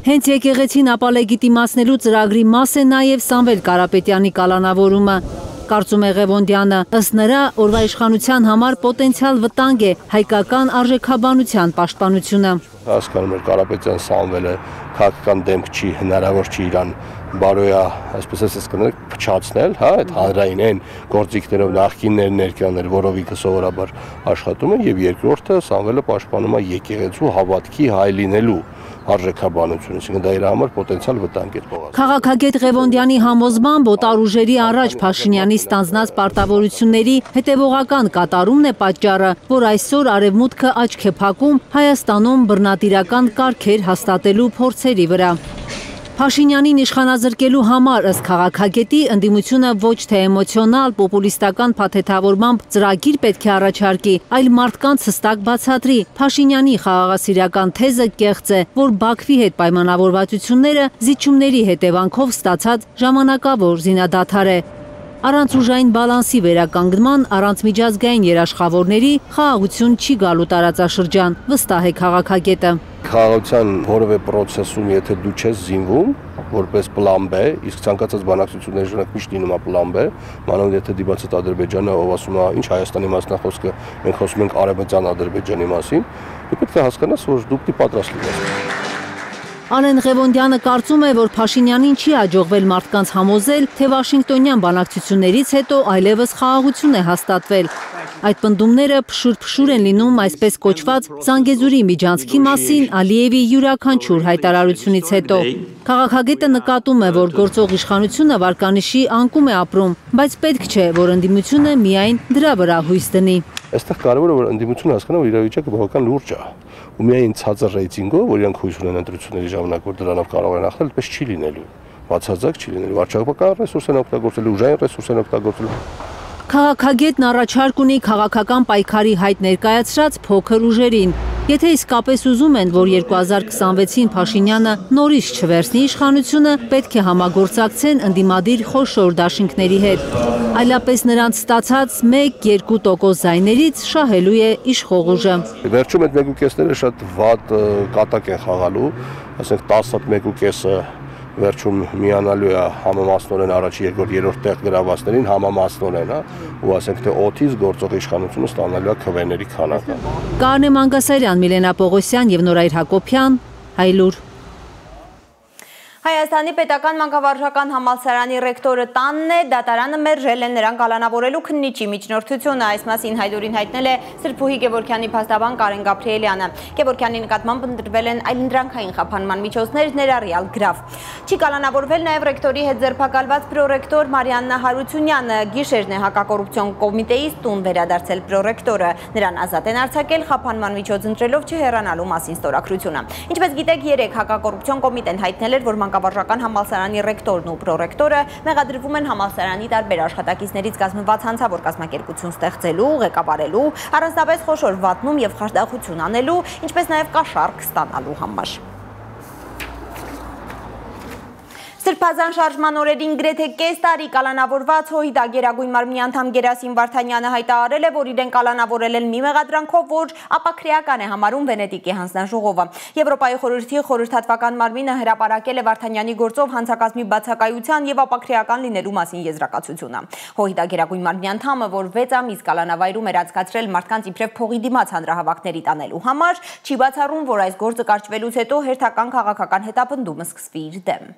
Հենց եկեղեցին ապալեգիտիմացնելու ծրագրի մաս է նաև Սամվել Կարապետյանի կալանավորումը։ Կարծում է Ղևոնդյանը, ըստ նրա, օրվա իշխանության համար պոտենցիալ վտանգ է հայկական արժեքաբանության պաշտպանությունը։ Հասկանում էր Կարապետյան Սամվելը քաղաքական դեմք չի, հնարավոր չի իրան բարոյա, այսպես ասած կներեք, փչացնել, հա, այդ հանրային են գործիքներով նախկիններ ներկաներ, որով ինքը սովորաբար աշխատում է, եւ երկրորդը Սամվելը պաշտպանում է եկեղեցու հավատքի հայ լինելու արժեքաբանությունը, այսինքն դա իր համար պոտենցիալ վտանգ է թողած։ Քաղաքագետ Ղևոնդյանի համոզմամբ օտար ուժերի առաջ Փաշինյանի ստանձնած պարտավորությունների հետևողական կատարումն է պատճառը, որ այսօր Արևմուտքը աչք է փակում Հայաստանում բռնատիրական կարգեր հաստատելու փորձերի վրա։ Փաշինյանին իշխանազրկելու համար ըստ քաղաքագետի ընդդիմությունը ոչ թե էմոցիոնալ պոպուլիստական փաթեթավորմամբ ծրագիր պետք է առաջարկի, այլ մարդկանց հստակ բացատրի։ Փաշինյանի խաղաղասիրական թեզը կեղծ է, որ Բաքվի հետ պայմանավորվածությունները զիջումների հետևանքով ստացած ժամանակավոր զինադադար է։ Առանց ուժային բալանսի վերականգնման, առանց միջազգային երաշխավորների խաղաղություն չի գալու տարածաշրջան, վստահ է քաղաքագետը։ Խաղաղության որևէ process-ում, եթե դու չես զինվում, որպես պլան B, իսկ ցանկացած բանակցությունների ժամանակ միշտ լինում է պլան B, մանավանդ եթե դիպացած Ադրբեջանը ով ասում է, ինչ Հայաստանի մասնախոսքը, մենք խոսում ենք Արևմտյան Ադրբեջանի մասին, դու պետք է հասկանաս, որ դու պետք է պատրաստ լինես։ Ալեն Ղևոնդյանը կարծում է, որ Փաշինյանին չի աջողվել մարդկանց համոզել, թե Վաշինգտոնյան բանակցություններից հետո այլևս խաղաղություն է հաստատվել։ Այդ պնդումները փշուր-փշուր են լինում այսպես կոչված Զանգեզուրի միջանցքի մասին Ալիևի յուրաքանչյուր հայտարարությունից հետո։ Քաղաքագետը նկատում է, որ գործող իշխանությունը վարկանիշի անկում է ապրում, բայց պետք չէ, որ ընդդիմությունը միայն դրա վրա հույս դնի։ Այստեղ կարևորը որ ընդդիմությունը հասկանա, որ իրավիճակը բավական լուրջ է։ Ու միայն ցածր ռեյտինգով, որ իրանք հույս ունեն ընտրությունների ժամանակ, որ դրանով կարող են ախտել, այդպես չի լինելու։ Բացարձակ չի լինելու։ Վարչապետական ռեսուրս են օգտագործելու, ուժային ռեսուրս են օգտագործելու։ Քաղաքագետն առաջարկ ունի քաղաքական պայքարի հայտ ներկայացրած փոքր ուժերին։ Եթե իսկապես ուզում են, որ 2026-ին Փաշինյանը նորից չվերցնի իշխանությունը, պետք է համագործակցեն ընդդիմադիր խոշոր դաշինքների հետ։ Այլապես նրանց ստացած 1-2% ձայներից շահելու է իշխող ուժը։ Վերջում այդ 1.5-ները շատ վատ կատակ են խաղալու, ասենք 10 հատ 1.5-ը վերջում միանալու է համամասնորեն առաջի, երկրորդ, երրորդ տեղ գրավվածներին համամասնորեն, հա, ու ասենք թե օթից գործող իշխանությունը ստանալու է քվեների քանակը։ Կարնե Մանգասարյան, Միլենա Պողոսյան եւ Նորայր Հակոբյան, Հայլուր։ Հայաստանի պետական մանկավարժական համալսարանի ռեկտորը տանն է, դատարանը մերժել է նրան կալանավորելու քննիչի միջնորդությունը, այս մասին Հայլուրին հայտնել է Սրբուհի Գևորգյանի փաստաբան Կարեն Գաբրիելյանը։ Գևորգյանի նկատմամբ ընտրվել են այլընտրանքային խափանման միջոցներ, ներառյալ գրավ։ Չի կալանավորվել նաև ռեկտորի հետ ձերբակալված պրոռեկտոր Մարիաննա Հարությունյանը, գիշերն է հակակոռուպցիոն կոմիտեից տուն վերադարձել պրոռեկտորը, նրան ազատ են արձակել խափանման միջոց ընտրելով չհեռանալու մասին ստորագրությունը։ Ինչպես գիտեք, 3 հակակոռուպցիոն կոմիտեն հայտնել էր, որ մանկավարժական համալսարանի ռեկտորն ու պրոռեկտորը մեղադրվում են համալսարանի տարբեր աշխատակիցներից կազմված հանցավոր կազմակերպություն ստեղծելու, ղեկավարելու, առանձնապես խոշոր վատնում եւ խարդախություն անելու, ինչպես նաեւ կաշառք ստանալու համար։ Սրբազան շարժման օրերին գրեթե կես տարի կալանավորված ՀՅԴ Գերագույն մարմնի անդամ Գերասիմ Վարդանյանը հայտարարել է, որ իրեն կալանավորել են մի մեղադրանքով, որ ապաքրեական է համարում Վենետիկի հանձնաժողովը։ Եվրոպայի խորհրդի խորհրդատվական մարմինը հրապարակել է Վարդանյանի գործով հանցակազմի բացակայության եւ ապաքրեական լինելու մասին եզրակացությունը։ ՀՅԴ Գերագույն մարմնի անդամը, որ 6 ամիս կալանավայրում էր անցկացրել մարդկանց իբրև փողի դիմաց հանրահավաքների տանելու համար, չի բացառում, որ այս գործը կարճվելուց հետո հերթական քաղաքական հետապնդումը սկսվի իր դեմ։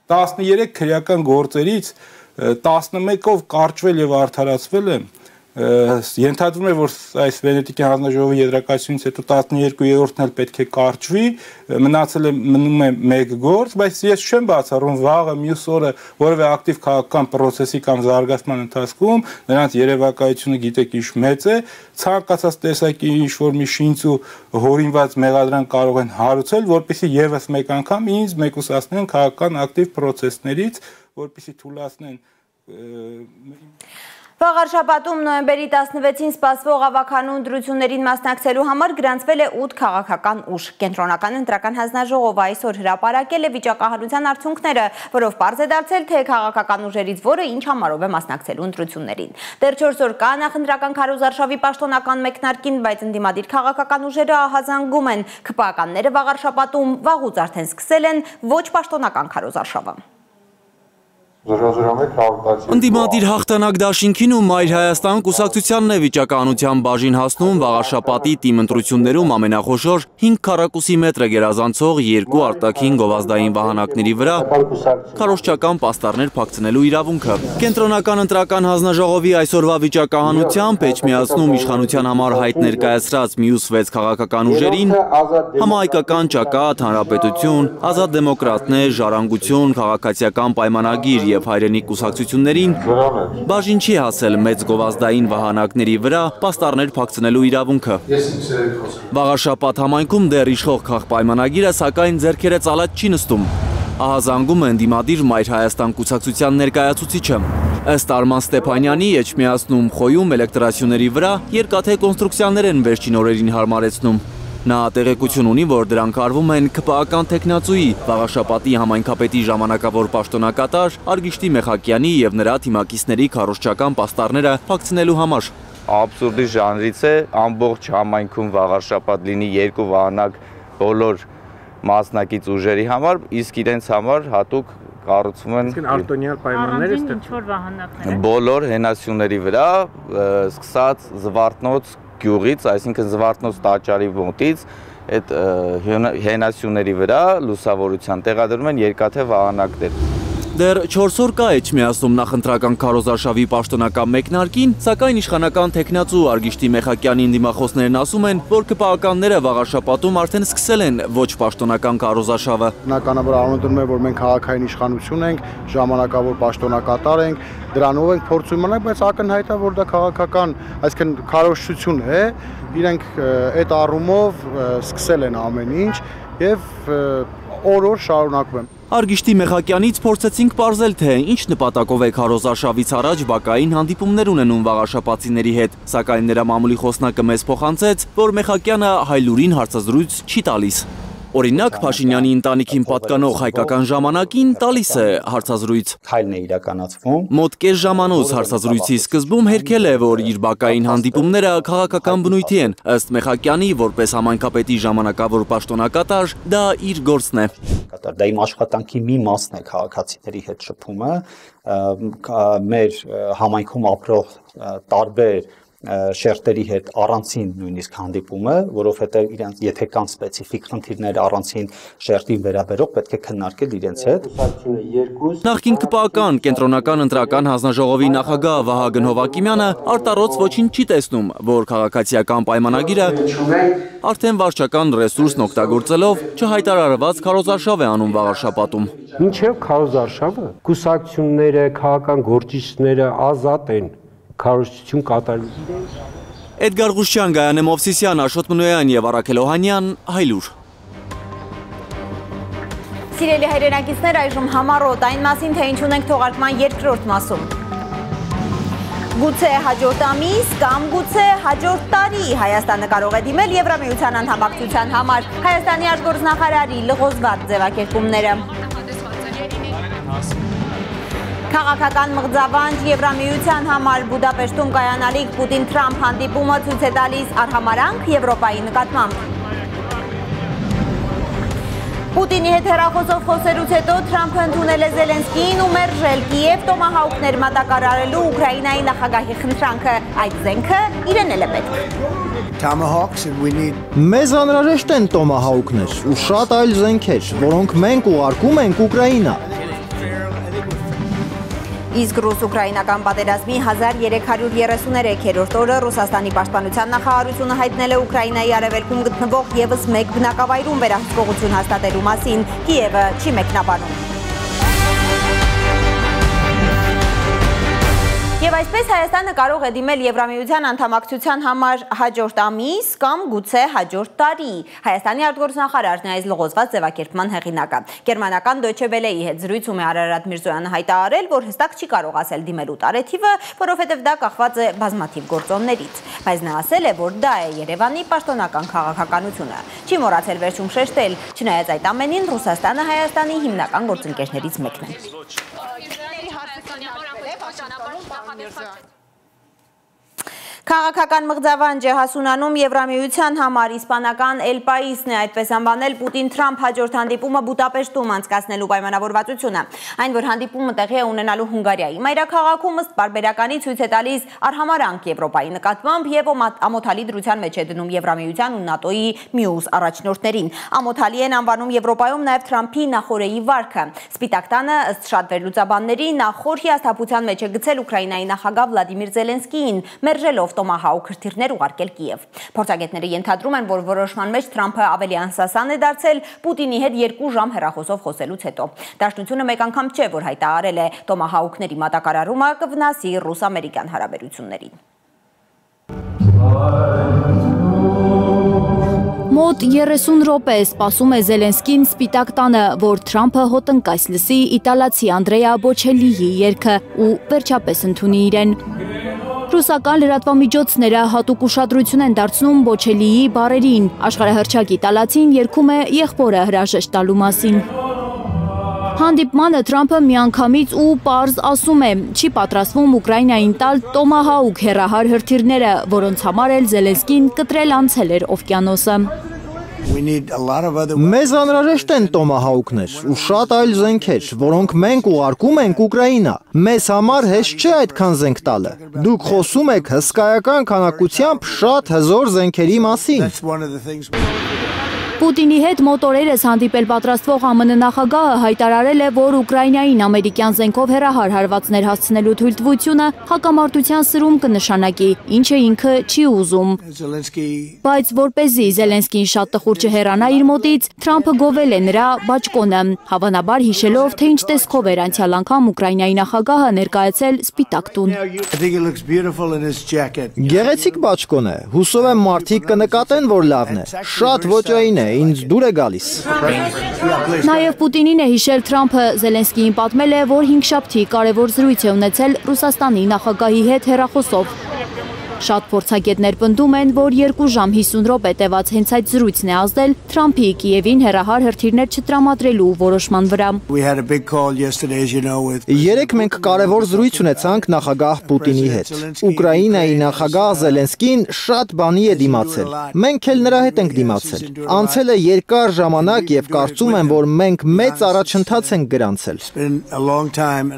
13 քրեական գործերից 11-ով կարճվել եւ արդարացվել են Ենթադրվում է, որ այս Վենետիկյան հանձնաժողովի եզրակացությունից հետո 12-րդն էլ պետք է կարճվի, մնում է մեկ գործ, բայց ես չեմ բացառում վաղը մյուս օրը որևէ ակտիվ քաղաքական process-ի կամ զարգացման ընթացքում նրանց երևակայությունը գիտեք ինչ մեծ է, ցանկացած տեսակի ինչ-որ մի շինչ ու հորինված մեղադրանք կարող են հարուցել, որպեսզի եւս մեկ անգամ ինձ մեկուսացնեն քաղաքական ակտիվ process-ներից, որպեսզի թույլատնեն Վաղ շաբաթում նոյեմբերի 16-ին սպասվող ավականու ընտրություններին մասնակցելու համար գրանցվել է 8 քաղաքական ուժ։ Կենտրոնական ընտրական հանձնաժողովը այսօր հրապարակել է վիճակահանության արդյունքները, որով պարզ է դարձել, թե քաղաքական ուժերից որը ինչ համարով է մասնակցելու ընտրություններին։ Դեռ 4 օր կա նախընտրական քարոզարշավի պաշտոնական մեկնարկին, բայց ընդդիմադիր քաղաքական ուժերը ահազանգում են, ՔՊԱ-ականները վաղ շաբաթում վաղուց արդեն սկսել են ոչ պաշտոնական քարոզարշավը։ Ընդդիմադիր հաղթանակ դաշինքին ու Մայր Հայաստան կուսակցությանն է վիճակահանության բաժին հասնում վաղաշաբաթի թիմ ընտրություններում ամենախոշոր 5 քառակուսի մետր գերազանցող 2 արտաքին գովազդային վահանակների վրա քարոզչական պաստառներ փակցնելու իրավունքը։ Կենտրոնական ընտրական հանձնաժողովի այսօրվա վիճակահանությամբ էջմիածնում իշխանության համար հայտ ներկայացրած մյուս 6 քաղաքական ուժերին Համահայկական ճակատ, Հանրապետություն, Ազատ դեմոկրատներ, Ժառանգություն, Քաղաքացիական պայմանագիր և հայրենիք կուսակցություններին բաժին չի հասել մեծ գովազդային վահանակների վրա պաստառներ փակցնելու իրավունքը։ Վաղաշաբաթ համայնքում դեռ իշխող քաղաքապայմանագիրը սակայն ձեռքերը ծալած չի նստում։ Ահազանգում է ընդդիմադիր Մայր Հայաստան կուսակցության ներկայացուցիչը։ Ըստ Արման Ստեփանյանի էջմիածնում խոյում էլեկտրասյուների վրա երկաթե կոնստրուկցիաներ են վերջին օրերին հարմարեցնում։ Նա տեղեկություն ունի, որ դրանք արվում են ՔՊԱ-ական տեխնացուի վաղաշաբաթի համայնքապետի ժամանակավոր պաշտոնակատար Արգիշտի Մեխակյանի և նրա թիմակիցների քարոզչական պաստառները փակցնելու համար։ Աբսուրդի ժանրից է ամբողջ համայնքում վաղաշաբաթ լինի 2 վահանակ բոլոր մասնակից ուժերի համար, իսկ իրենց համար հատուկ կառուցվում են արտոնյալ պայմանները բոլոր հենասյուների վրա, սկսած Զվարթնոց գյուղից, այսինքն Զվարթնոց տաճարի մոտից, այդ հենասյուների վրա լուսավորության տեղադրում են երկաթե վահանակներ։ Դեռ 4 օր կա էջմիածնում նախընտրական քարոզարշավի պաշտոնական մեկնարկին, սակայն իշխանական տեխնացու Արգիշտի Մեխակյանի ընդդիմախոսներն ասում են, որ ԿՊԱ-ականները վաղաշաբաթում արդեն սկսել են ոչ պաշտոնական քարոզարշավը։ Բնականաբար անընդունում է, որ մենք քաղաքային իշխանություն ենք, ժամանակավոր պաշտոնակատար ենք, դրանով ենք փորձում ունենք, բայց ակնհայտ է, որ դա քաղաքական, այսինքն քարոզչություն է, իրենք այդ առումով սկսել են ամեն ինչ եւ օր-օր շարունակվում են։ Արգիշտի Մեխակյանից փորձեցինք պարզել, թե ինչ նպատակով է քարոզարշավից առաջ բակային հանդիպումներ ունենում վաղաշաբաթիների հետ, սակայն նրա մամուլի խոսնակը մեզ փոխանցեց, որ Մեխակյանը հայլուրին հարցազրույց չի տալիս։ Օրինակ, Փաշինյանի ընտանիքին պատկանող հայկական ժամանակին տալիս է հարցազրույց։ Քայլն է իրականացվում։ Մոտ կես ժամանոց հարցազրույցի սկզբում հերքել է, որ իր բակային հանդիպումները քաղաքական բնույթի են, ըստ Մեխակյանի, որպես համայնքապետի ժամանակավոր պաշտոնակատար, դա իր գործն է։ Դա իմ աշխատանքի մի մասն է քաղաքացիների հետ շփումը, մեր համայնքում ապրող տարբեր շերտերի հետ առանցին նույնիսկ հանդիպումը, որովհետև իրենց եթե կան սպეციფიկ խնդիրներ առանցին շերտին վերաբերող պետք է քննարկել իրենց հետ։ Նախկին ԿՊԱ-ական կենտրոնական ընտրական հանձնաժողովի նախագահ Վահագն Հովակիմյանը արտառոց ոչինչ չի տեսնում, որ քաղաքացիական պայմանագիրը արդեն վարչական ռեսուրսն օգտագործելով չհայտարարված քարոզարշավ է անում վաղաշաբաթում։ Մինչև քարոզարշավը կուսակցությունները, քաղաքական գործիչները ազատ են քարոզչություն կատարելու։ Էդգար Ղուշյան, Գայանե Մովսիսյան, Աշոտ Մնոյան և Արաքել Օհանյան, Հայլուր։ Սիրելի հայրենակիցներ, այժմ համառոտ այն մասին, թե ինչ ունենք թողարկման երկրորդ մասում։ Գուցե հաջորդ ամիս կամ գուցե հաջորդ տարի Հայաստանը կարող է դիմել Եվրամիության անդամակցության համար Հայաստանի արտգործնախարարի լղոզված ձևակերպումները։ Քաղաքական մղձավանջ Եվրամիության համար Բուդապեշտում կայանալիք Պուտին-Թրամփ հանդիպումը ցույց է տալիս արհամարհանք Եվրոպայի նկատմամբ։ Պուտինի հետ հեռախոսով խոսելուց հետո Թրամփը ընդունել է Զելենսկիին ու մերժել Կիև տոմահաուկներ մատակարարելու Ուկրաինայի նախագահի խնդրանքը։ Այդ զենքը իրեն էլ է պետք։ Մեզ անհրաժեշտ են տոմահաուկներ ու շատ այլ զենքեր, որոնք մենք ուղարկում ենք Ուկրաինա։ Իսկ ռուս-ուկրաինական պատերազմի 1333-րդ օրը Ռուսաստանի պաշտպանության նախարարությունը հայտնել է Ուկրաինայի արևելքում գտնվող ևս մեկ բնակավայրում վերահսկողություն հաստատելու մասին, Կիևը չի մեկնաբանում։ Եվ այսպես Հայաստանը կարող է դիմել Եվրամիության անդամակցության համար հաջորդ ամիս կամ գուցե հաջորդ տարի։ Հայաստանի արտգործնախարարն է այս լղոզված ձևակերպման հեղինակը։ Գերմանական Deutsche Welle-ի հետ զրույցում է Արարատ Միրզոյանը հայտարարել, որ հստակ չի կարող ասել դիմելու տարեթիվը, որովհետև դա կախված է բազմաթիվ գործոններից։ Բայց նա ասել է, որ դա է Երևանի պաշտոնական քաղաքականությունը։ Չի մոռացել վերջում շեշտել, չնայած այդ ամենին Ռուսաստանը Հայաստանի հիմնական գործընկերներից մեկն է։ Քաղաքական մղձավանջ է հասունանում Եվրամիության համար իսպանական El País-ն է այդպես անվանել Պուտին-Թրամփ հաջորդ հանդիպումը Բուդապեշտում անցկացնելու պայմանավորվածությունը։ Այն, որ հանդիպումը տեղի է ունենալու Հունգարիայի մայրաքաղաքում, ըստ պարբերականի ցույց է տալիս արհամարհանք Եվրոպայի նկատմամբ եւ ամոթալի դրության մեջ է դնում Եվրամիության ու ՆԱՏՕ-ի մյուս առաջնորդներին։ Ամոթալի են անվանում Եվրոպայում նաեւ Թրամփի նախորեի վարքը։ Սպիտակ տանը, ըստ շատ վերլուծաբանների, նախորդ հիասթափության մեջ է գցել Ուկրաինայի նախագահ Վլադիմիր Զելենսկիին, մերժելով Տոմահաուք հրթիռներ ուղարկել Կիև։ Փորձագետները ենթադրում են, որ որոշման մեջ Թրամփը ավելի անսասան է դարձել Պուտինի հետ 2 ժամ հեռախոսով խոսելուց հետո։ Դաշնությունը մեկ անգամ չէ, որ հայտարարել է Տոմահաուքների մատակարարումը կվնասի ռուս-ամերիկյան հարաբերություններին։ Մոտ 30 րոպե սպասում է Զելենսկին Սպիտակ տանը, որ Թրամփը հոտնկայս լսի իտալացի Անդրեա Բոչելիի երգը ու վերջապես ընդունի իրեն։ Ռուսական լրատվամիջոցները հատուկ ուշադրություն են դարձնում Բոչելիի բառերին։ Աշխարհահռչակ իտալացին երգում է եղբորը հրաժեշտ տալու մասին։ Հանդիպմանը Թրամփը միանգամից ու պարզ ասում է, չի պատրաստվում Ուկրաինային տալ Տոմահաուք հեռահար հրթիռները, որոնց համար էլ Զելենսկին կտրել անցել էր օվկիանոսը։ Մեզ անհրաժեշտ են տոմահաուկներ ու շատ այլ զենքեր, որոնք մենք ուղարկում ենք Ուկրաինա։ Մեզ համար հեշտ չէ այդքան զենք տալը։ Դուք խոսում եք հսկայական քանակությամբ շատ հզոր զենքերի մասին։ Պուտինի հետ մոտ օրերս հանդիպել պատրաստվող ԱՄՆ նախագահը հայտարարել է, որ Ուկրաինային ամերիկյան զենքով հեռահար հարվածներ հասցնելու թույլտվությունը հակամարտության սրում կնշանակի, ինչը ինքը չի ուզում։ Բայց որպեսզի Զելենսկին շատ տխուր չհեռանա իր մոտից, Թրամփը գովել է նրա բաճկոնը, հավանաբար հիշելով, թե ինչ տեսքով էր անցյալ անգամ Ուկրաինայի նախագահը ներկայացել Սպիտակ տուն։ Գեղեցիկ բաճկոն է, հուսով եմ մարդիկ կնկատեն, որ լավն է, շատ ոճային է, ինձ դուր է գալիս։ Նաև Պուտինին է հիշել Թրամփը, Զելենսկիին պատմել է, որ հինգշաբթի կարևոր զրույց է ունեցել Ռուսաստանի նախագահի հետ հեռախոսով։ Շատ փորձագետներ պնդում են, որ 2 ժամ 50 րոպե տևած հենց այդ զրույցն է ազդել Թրամփի Կիևին հեռահար հրթիռներ չտրամադրելու որոշման վրա։ Երեկ մենք կարևոր զրույց ունեցանք նախագահ Պուտինի հետ։ Ուկրաինայի նախագահ Զելենսկին շատ բանի է դիմացել։ Մենք էլ նրա հետ ենք դիմացել։ Անցել է երկար ժամանակ եւ կարծում եմ, որ մենք մեծ առաջընթաց ենք գրանցել։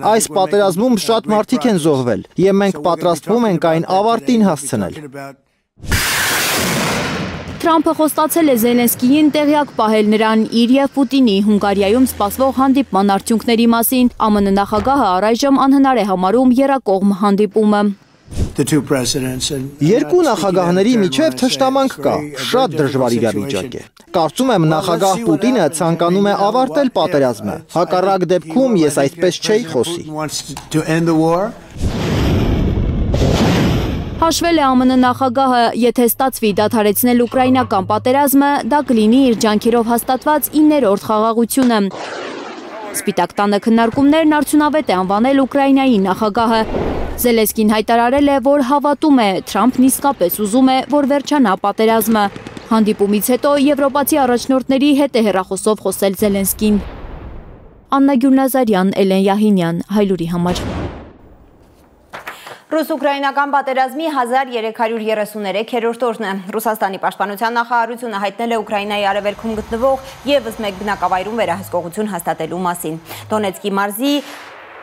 Այս պատերազմում շատ մարդիկ են զոհվել եւ մենք պատրաստվում ենք այն ավարտին հասցնել։ Թրամփը խոստացել է Զելենսկիին տեղյակ պահել նրան իր եւ Պուտինի Հունգարիայում սպասվող հանդիպման արդյունքների մասին։ ԱՄՆ նախագահը առայժմ անհնար է համարում եռակողմ հանդիպումը։ Երկու նախագահների միջև թշնամանք կա, շատ դժվար իրավիճակ է։ Կարծում եմ նախագահ Պուտինը ցանկանում է ավարտել պատերազմը։ Հակառակ դեպքում ես այդպես չէի խոսի։ Հաշվել է ԱՄՆ նախագահը, եթե ստացվի դադարեցնել ուկրաինական պատերազմը, դա կլինի իր ջանքերով հաստատված 9-րդ խաղաղությունը։ Սպիտակ տանը քննարկումներն արդյունավետ է անվանել Ուկրաինայի նախագահը։ Զելենսկին հայտարարել է, որ հավատում է, Թրամփն իսկապես ուզում է, որ վերջանա պատերազմը։ Հանդիպումից հետո եվրոպացի առաջնորդների հետ է հեռախոսով խոսել Զելենսկին։ Աննա Գյուլնազարյան, Էլեն Յահինյան, Հայլուրի համար։ Ռուս-ուկրաինական պատերազմի 1333-րդ օրն է։ Ռուսաստանի պաշտպանության նախարարությունը հայտնել է Ուկրաինայի արևելքում գտնվող ևս մեկ բնակավայրում վերահսկողություն հաստատելու մասին։ Դոնեցկի մարզի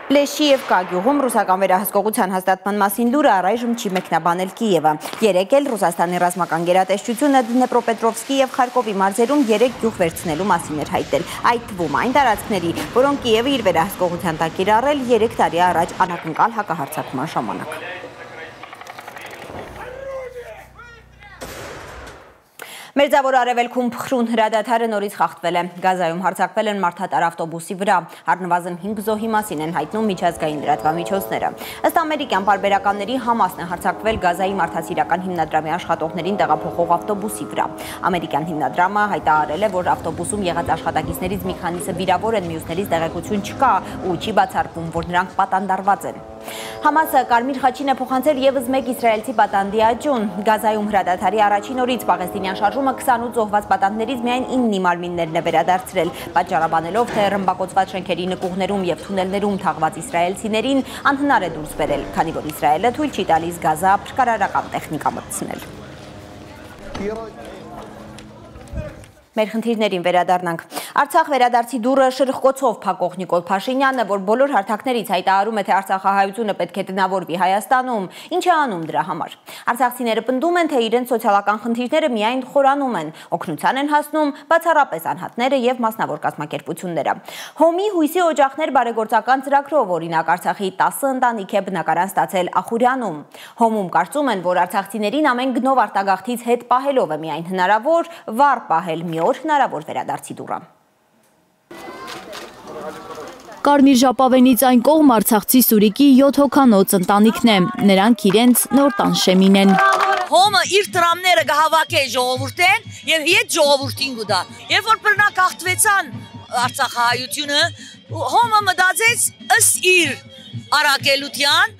Պլեշիևկա գյուղում ռուսական վերահսկողության հաստատման մասին լուրը առայժմ չի մեկնաբանել Կիևը։ Երեկ էլ Ռուսաստանի ռազմական գերատեսչությունը Դնեպրոպետրովսկի եւ Խարկովի մարզերում 3 գյուղ վերցնելու մասին էր հայտնել։ Այդ թվում այն տարածքների, որոնք Կիևը իր վերահսկողության տակ էր առել 3 տարի առաջ անակնկալ հակահարձակման ժամանակ։ Մերձավոր արևելքում փխրուն հրադադարը նորից խախտվել է։ Գազայում հարձակվել են մարդատար ավտոբուսի վրա։ Առնվազն 5 զոհի մասին են հայտնում միջազգային լրատվամիջոցները։ Ըստ ամերիկյան պարբերականների Համասն է հարձակվել Գազայի մարդասիրական հիմնադրամի աշխատողներին տեղափոխող ավտոբուսի վրա։ Ամերիկյան հիմնադրամը հայտարարել է, որ ավտոբուսում եղած աշխատակիցներից մի քանիսը վիրավոր են, մյուսներից տեղեկություն չկա ու չի բացառվում, որ նրանք պատանդարված են։ Համասը Կարմիր խաչին է փոխանցել ևս մեկ իսրայելցի պատանդիաճուն։ Գազայում հրադադարի առաջին օրից պաղեստինյան շարժումը 28 զոհված պատանդներից միայն 9-ի մարմիններն է վերադարձրել, պատճառաբանելով, թե ռմբակոծված շենքերի նկուղներում եւ թունելներում թաղված իսրայելցիներին անհնար է դուրս բերել, քանի որ Իսրայելը թույլ չի տալիս Գազա փրկարարական տեխնիկա մտցնել։ Մեր խնդիրներին վերադառնանք։ Արցախ վերադարձի դուռը շրխկոցով փակող Նիկոլ Փաշինյանը, որ բոլոր հարթակներից հայտարարում է, թե արցախահայությունը պետք է դնավորվի Հայաստանում, ինչ է անում դրա համար։ Արցախցիները պնդում են, թե իրենց սոցիալական խնդիրները միայն խորանում են, օգնության են հասնում բացառապես անհատները եւ մասնավոր կազմակերպությունները։ Հոմի հույսի օջախներ բարեգործական ծրագրով, օրինակ Արցախի 10 ընտանիք է բնակարան ստացել Ախուրյանում։ Հոմում կարծում են, որ արցախցիներին ամեն գնով արտագաղթից հետ պահելով է միայն հնարավոր վառ պահել մի օր հնարավոր վերադարձի դուռը։ Կարմիր ժապավենից այն կողմ Արցախցի Սուրիկի 7 հոգանոց ընտանիքն է, նրանք իրենց նոր տան շեմին են։ Հոմը իր տրամները կհավաքի ժողովուրդեն եւ հետ ժողովուրդին գուտա։ Երբ որ բռնակախտվեցան Արցախահայությունը, հոմը մտածեց ըստ իր արակելության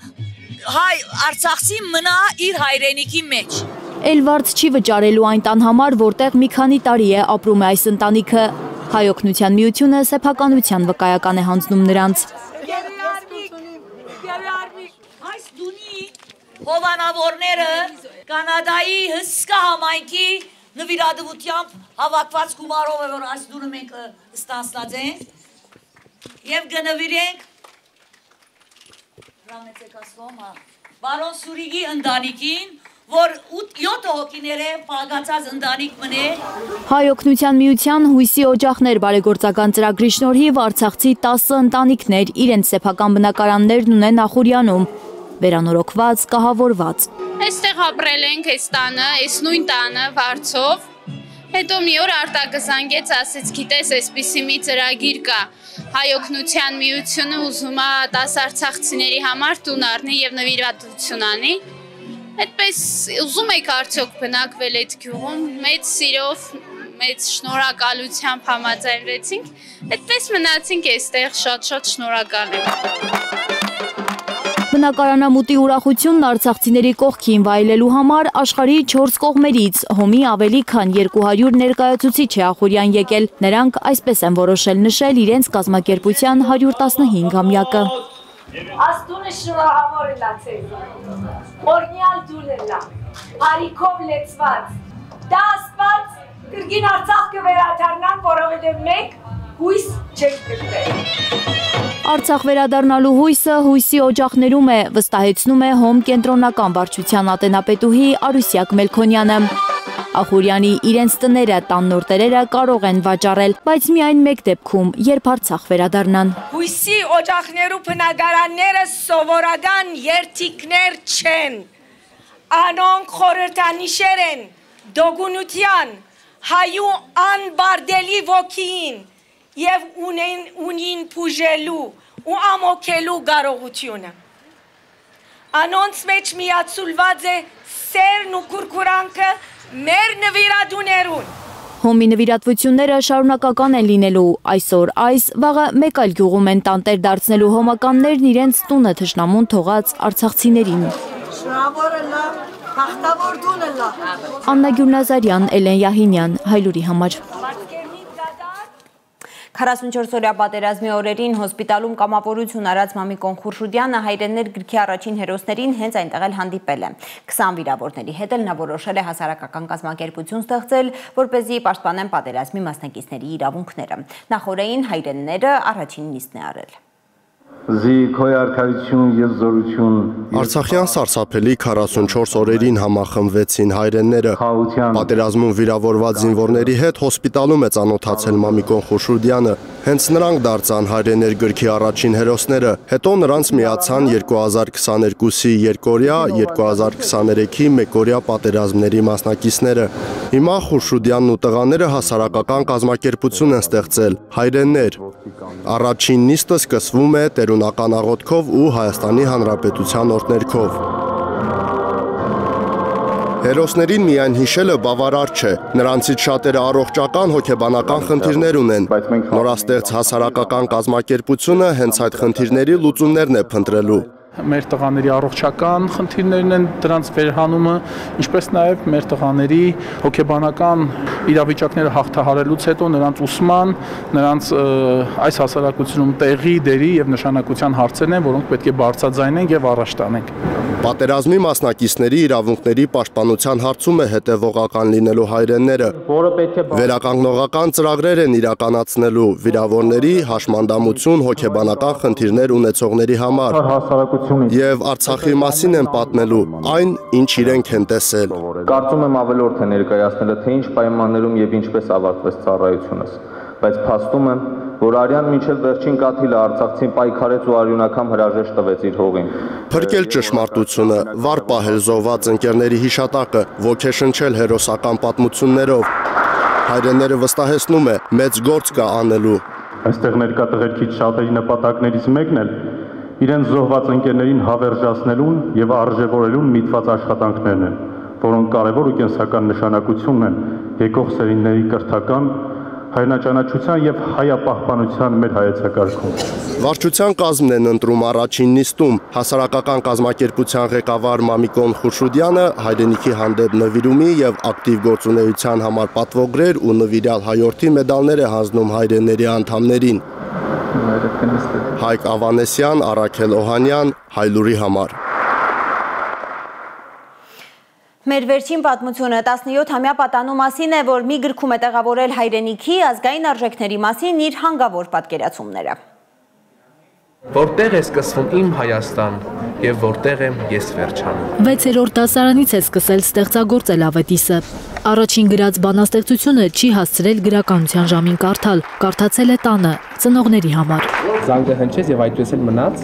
հայ Արցախցի մնա իր հայրենիքի մեջ։ Էլվարդ չի վճարելու այն տան համար, որտեղ մի քանի տարի է ապրում է այս ընտանիքը։ Հայօգնության միությունը սեփականության վկայական է հանձնում նրանց։ Այս դունի հովանավորները Կանադայի հսկա համայնքի նվիրատվությամբ հավաքված գումարով է, որ այս դունը մենք ստանցնած ենք եւ կնվիրենք Բարոն Սուրիգի ընտանիքին, որ 7 հոգիները պաղացած ընտանիք մնե։ Հայօգնության միության հույսի օջախներ բարեգործական ծրագրի շնորհիվ Արցախցի 10 ընտանիքներ իրենց սեփական բնակարաններն ունեն Ախուրյանում, վերանորոգված, կահավորված։ Այստեղ ապրել ենք այս տանը, այս նույն տանը վարձով։ Հետո մի օր արտակը զանգեց, ասեց, գիտես, այսպիսի մի ծրագիր կա։ Հայօգնության միությունը ուզում է 10 արցախցիների համար տուն առնի եւ նվիրատվություն անի։ Այդպես ուզում եք արդյոք բնակվել այդ գյուղում, մեծ սիրով, մեծ շնորհակալությամբ համաձայնվեցինք, այդպես մնացինք այստեղ, շատ շնորհակալ եմ։ Բնակարանամուտի ուրախությունն արցախցիների կողքին վայելելու համար աշխարհի 4 կողմերից հոմի ավելի քան 200 ներկայացուցիչ է Ախուրյան եկել։ Նրանք այսպես են որոշել նշել իրենց կազմակերպության 115-ամյակը։ Աստունը շնորհավոր է լացել, օրնյալ դուլ է լա, արիքով լեցված, դա ասված կրգին Արցախ կվերադառնան, որովհետև մենք հույս չենք գտնել։ Արցախ վերադառնալու հույսը հույսի օջախներում է, վստահեցնում է Հոմ կենտրոնական վարչության ատենապետուհի Արուսյակ Մելքոնյանը։ Ախուրյանի իրենց տները, տան նոր տերերը կարող են վաճառել, բայց միայն մեկ դեպքում, երբ Արցախ վերադառնան։ Հույսի օջախներու բնակարանները սովորական երթիքներ չեն, անոնք խորհրդանիշեր են դոգունության, հայու անբարդելի ոգին և ունին բուժելու ու ամոքելու կարողությունը։ Անոնց մեջ միացուլված է սերն ու կուրկուրանքը մեր նվիրատուներուն։ Հոմի նվիրատվությունները շարունակական են լինելու, այսօր այս, վաղը մեկ այլ գյուղում են տանտեր դարձնելու հոմականներն իրենց տունը թշնամուն թողած արցախցիներին։ Շնորհավոր լա, հաղթավոր դունը լա։ Աննա Գյուրնազարյան, Էլեն Յահինյան, Հայլուրի համար։ 44-օրյա պատերազմի օրերին հոսպիտալում կամավորություն արած Մամիկոն Խուրշուդյանը հայրեններ գրքի առաջին հերոսներին հենց այնտեղ էլ հանդիպել է։ 20 վիրավորների հետ էլ նա որոշել է հասարակական կազմակերպություն ստեղծել, որպեսզի պաշտպանեն պատերազմի մասնակիցների իրավունքները։ Նախորդային հայրենները առաջին նիստն է արել։ Արցախյան սարսափելի 44 օրերին համախմբվեցին հայրենները։ Պատերազմում վիրավորված զինվորների հետ հոսպիտալում է ծանոթացել Մամիկոն Խուշուրդյանը։ Հենց նրանք դարձան հայրեներ գրքի առաջին հերոսները, հետո նրանց միացան 2022-ի երկօրյա, 2023-ի մեկօրյա պատերազմների մասնակիցները։ Հիմա Խուշուրդյանն ու տղաները հասարակական կազմակերպություն են ստեղծել՝ հայրեններ։ Առաջին նիստը սկսվում է տերունական աղոթքով ու Հայաստանի Հանրապետության օրհներգով։ Հերոսներին միայն հիշելը բավարար չէ, նրանցից շատերը առողջական, հոգեբանական խնդիրներ ունեն, նորաստեղծ հասարակական կազմակերպությունը հենց այդ խնդիրների լուծումներն է փնտրելու։ Մեր տղաների առողջական խնդիրներն են դրանց վերհանումը, ինչպես նաև մեր տղաների հոգեբանական իրավիճակները հաղթահարելուց հետո նրանց ուսման, նրանց այս հասարակությունում տեղի, դերի եւ նշանակության հարցերն են, որոնք պետք է բարձրաձայնենք եւ առաջ տանենք։ Պատերազմի մասնակիցների իրավունքների պաշտպանության հարցում է հետևողական լինելու հայրենները։ Վերականգնողական ծրագրեր են իրականացնելու վիրավորների, հաշմանդամություն, հոգեբանական խնդիրներ ունեցողների համար։ Եվ Արցախի մասին են պատմելու այն, ինչ իրենք են տեսել։ Կարծում եմ ավելորդ է ներկայացնելը, թե ինչ պայմաններում եւ ինչպես ավարտվեց ծառայությունս, բայց փաստում եմ, որ Արյան մինչև վերջին կաթիլը արցախցին պայքարեց ու արյունաքամ հրաժեշտ տվեց իր հողին։ Փրկել ճշմարտությունը, վառ պահել զոհված ընկերների հիշատակը, ոգեշնչել հերոսական պատմություններով։ Հայրենները վստահեցնում է, մեծ գործ կա անելու։ Այստեղ ներկա տղերքից շատերի նպատակներից մեկն էլ իրենց զոհված ընկերներին հավերժացնելուն եւ արժևորելուն միտված աշխատանքներն են, որոնք կարևոր ու կենսական նշանակություն ունեն եկող սերունդների կրթական, հայրենաճանաչության եւ հայապահպանության մեր հայեցակարգում։ Վարչության կազմն են ընտրում առաջին նիստում։ Հասարակական կազմակերպության ղեկավար Մամիկոն Խուշուրդյանը հայրենիքի հանդեպ նվիրումի եւ ակտիվ գործունեության համար պատվոգրեր ու նվիրյալ հայորդի մեդալներ է հանձնում հայրենների անդամներին։ Հայկ Ավանեսյան, Արաքել Օհանյան, Հայլուրի համար։ Մեր վերջին պատմությունը 17-ամյա պատանու մասին է, որ մի գրքում է տեղավորել հայրենիքի ազգային արժեքների մասին իր հանգավոր պատկերացումները։ Որտեղ է սկսվում իմ Հայաստան եւ որտեղ եմ ես վերջանում։ 6-րդ դասարանից է սկսել ստեղծագործել Ավետիսը։ Առաջին գրած բանաստեղծությունը չի հասցրել գրականության ժամին կարդալ, կարդացել է տանը, ծնողների համար։ Զանգը հնչեց եւ այդպես էլ մնաց։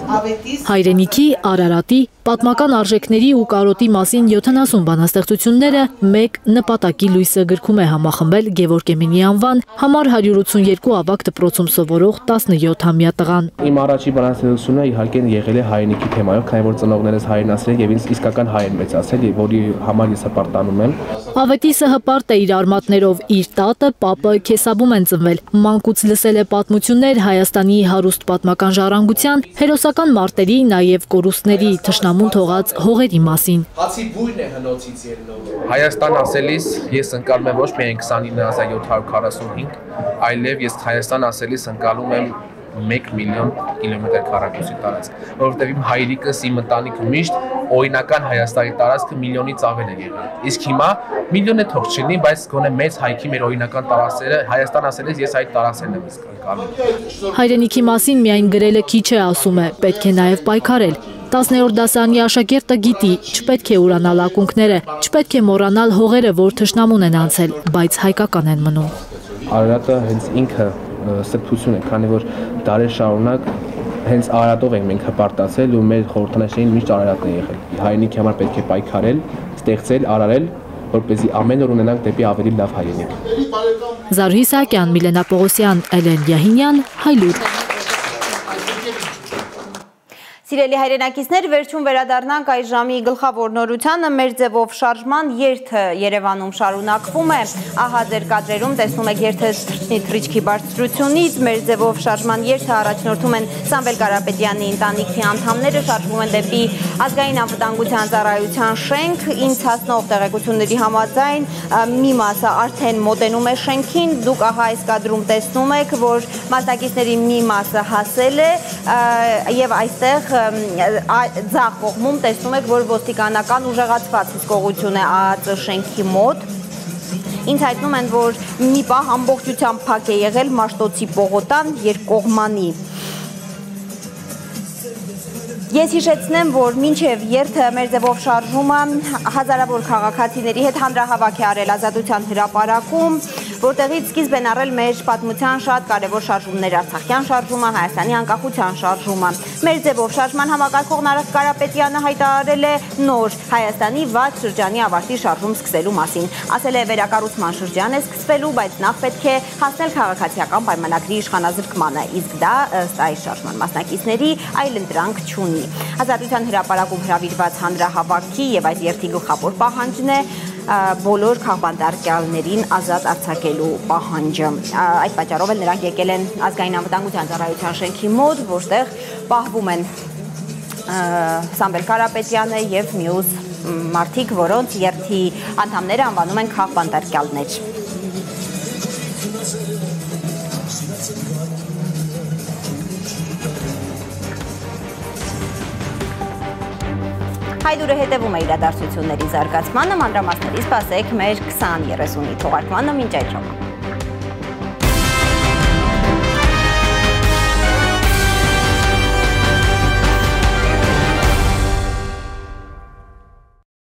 Հայրենիքի, Արարատի, պատմական արժեքների ու կարոտի մասին 70 բանաստեղծությունները մեկ նպատակի լույսը գրքում է համախմբել Գևորգ Էմինի անվան համար 182 ավագ դպրոցում սովորող 17-ամյա տղան։ Իմ առաջի բանաստեղծությունը իհարկե եղել է հայրենիքի թեմայով, քանի որ ծնողներս հայրենասեր եւ ինձ իսկական հայ են մեծացել, որի համար ես հպարտանում եմ։ Ավետիսը հպարտ է իր արմատներով, իր տատը, պապը Քեսաբում են ծնվել։ Մանկուց լսել է պատմություններ Հայաստանի հարուստ պատմական ժառանգության, հերոսական մարտերի, նաև կորուստների, թշնամուն թողած հողերի մասին։ Հացի բույրն է հնոցից ելնող։ Հայաստան ասելիս ես ընկալում եմ ոչ միայն 29745, այլև ես Հայաստան ասելիս ընկալում եմ 1 միլիոն կիլոմետր քառակուսի տարածք, որովհետև իմ հայրիկս, իմ ընտանիքը միշտ օրինական Հայաստանի տարածքը միլիոնից ավել է եղել։ Իսկ հիմա միլիոն է թող չլինի, բայց գոնե մեծ հայքի մեր օրինական տարածքները Հայաստան ասելիս ես այդ տարածքներն եմ ընկալում։ Հայրենիքի մասին միայն գրելը քիչ է, ասում է, պետք է նաև պայքարել։ 10-րդ դասարանի աշակերտը գիտի, չպետք է ուրանալ ակունքները, չպետք է մոռանալ հողերը, որ թշնամուն են անցել, բայց հայկական են մնում։ Արարատը հենց ինքը սրբություն է, քանի որ դարեր շարունակ հենց Արարատով ենք մենք հպարտացել ու մեր խորհրդանիշային միշտ Արարատն է եղել։ Հայրենիքի համար պետք է պայքարել, ստեղծել, արարել, որպեսզի ամեն օր ունենանք դեպի ավելի լավ հայրենիք։ Զարուհի Սահակյան, Միլենա Պողոսյան, Էլեն Յահինյան, Հայլուր։ Սիրելի հայրենակիցներ, վերջում վերադառնանք այս ժամի գլխավոր նորությանը, մեր ձևով շարժման երթը Երևանում շարունակվում է, ահա ձեր կադրերում տեսնում եք երթը թռիչքի բարձրությունից, մեր ձևով շարժման երթը առաջնորդում են Սամվել Կարապետյանի ընտանիքի անդամները, շարժվում են դեպի ազգային անվտանգության ծառայության շենք, ինձ հասնող տեղեկությունների համաձայն մի մասը արդեն մոտենում է շենքին, դուք ահա այս կադրում տեսնում եք, որ մասնակիցների մի մասը հասել է եւ այստեղ ձախ կողմում տեսնում եք, որ ոստիկանական ուժեղացված հսկողություն է ԱԱԾ շենքի մոտ։ Ինձ հայտնում են, որ մի պահ ամբողջությամբ փակ է եղել Մաշտոցի պողոտան երկկողմանի։ Ես հիշեցնեմ, որ մինչև երթը մեր ձևով շարժումը հազարավոր քաղաքացիների հետ հանրահավաք է արել Ազատության հրապարակում, որտեղից սկիզբ են առել մեր պատմության շատ կարևոր շարժումներ, Արցախյան շարժումը, Հայաստանի անկախության շարժումը։ Մեր ձևով շարժման համակարգող Նարեկ Կարապետյանը հայտարարել է նոր Հայաստանի 6 շրջանի ավարտի շարժում սկսելու մասին։ Ասել է վերակառուցման շրջան է սկսվելու, բայց նախ պետք է հասնել քաղաքացիական պայմանագրի իշխանազրկմանը, իսկ դա ըստ այս շարժման մասնակիցների այլընտրանք չունի։ Ազատության հրապարակում հրավիրված հանրահավաքի եւ այս երթի գլխավոր պահանջն է բոլոր քաղբանտարկյալներին ազատ արձակելու պահանջը։ Այդ պատճառով էլ նրանք եկել են ազգային անվտանգության ծառայության շենքի մոտ, որտեղ պահվում են Սամվել Կարապետյանը եւ մյուս մարդիկ, որոնց երթի անդամները անվանում են քաղբանտարկյալներ։ Հայդուրը հետևում է իրադարձությունների զարգացմանը, մանրամասների սպասեք մեր 20:30-ի թողարկմանը, մինչ այդ ժամանակ։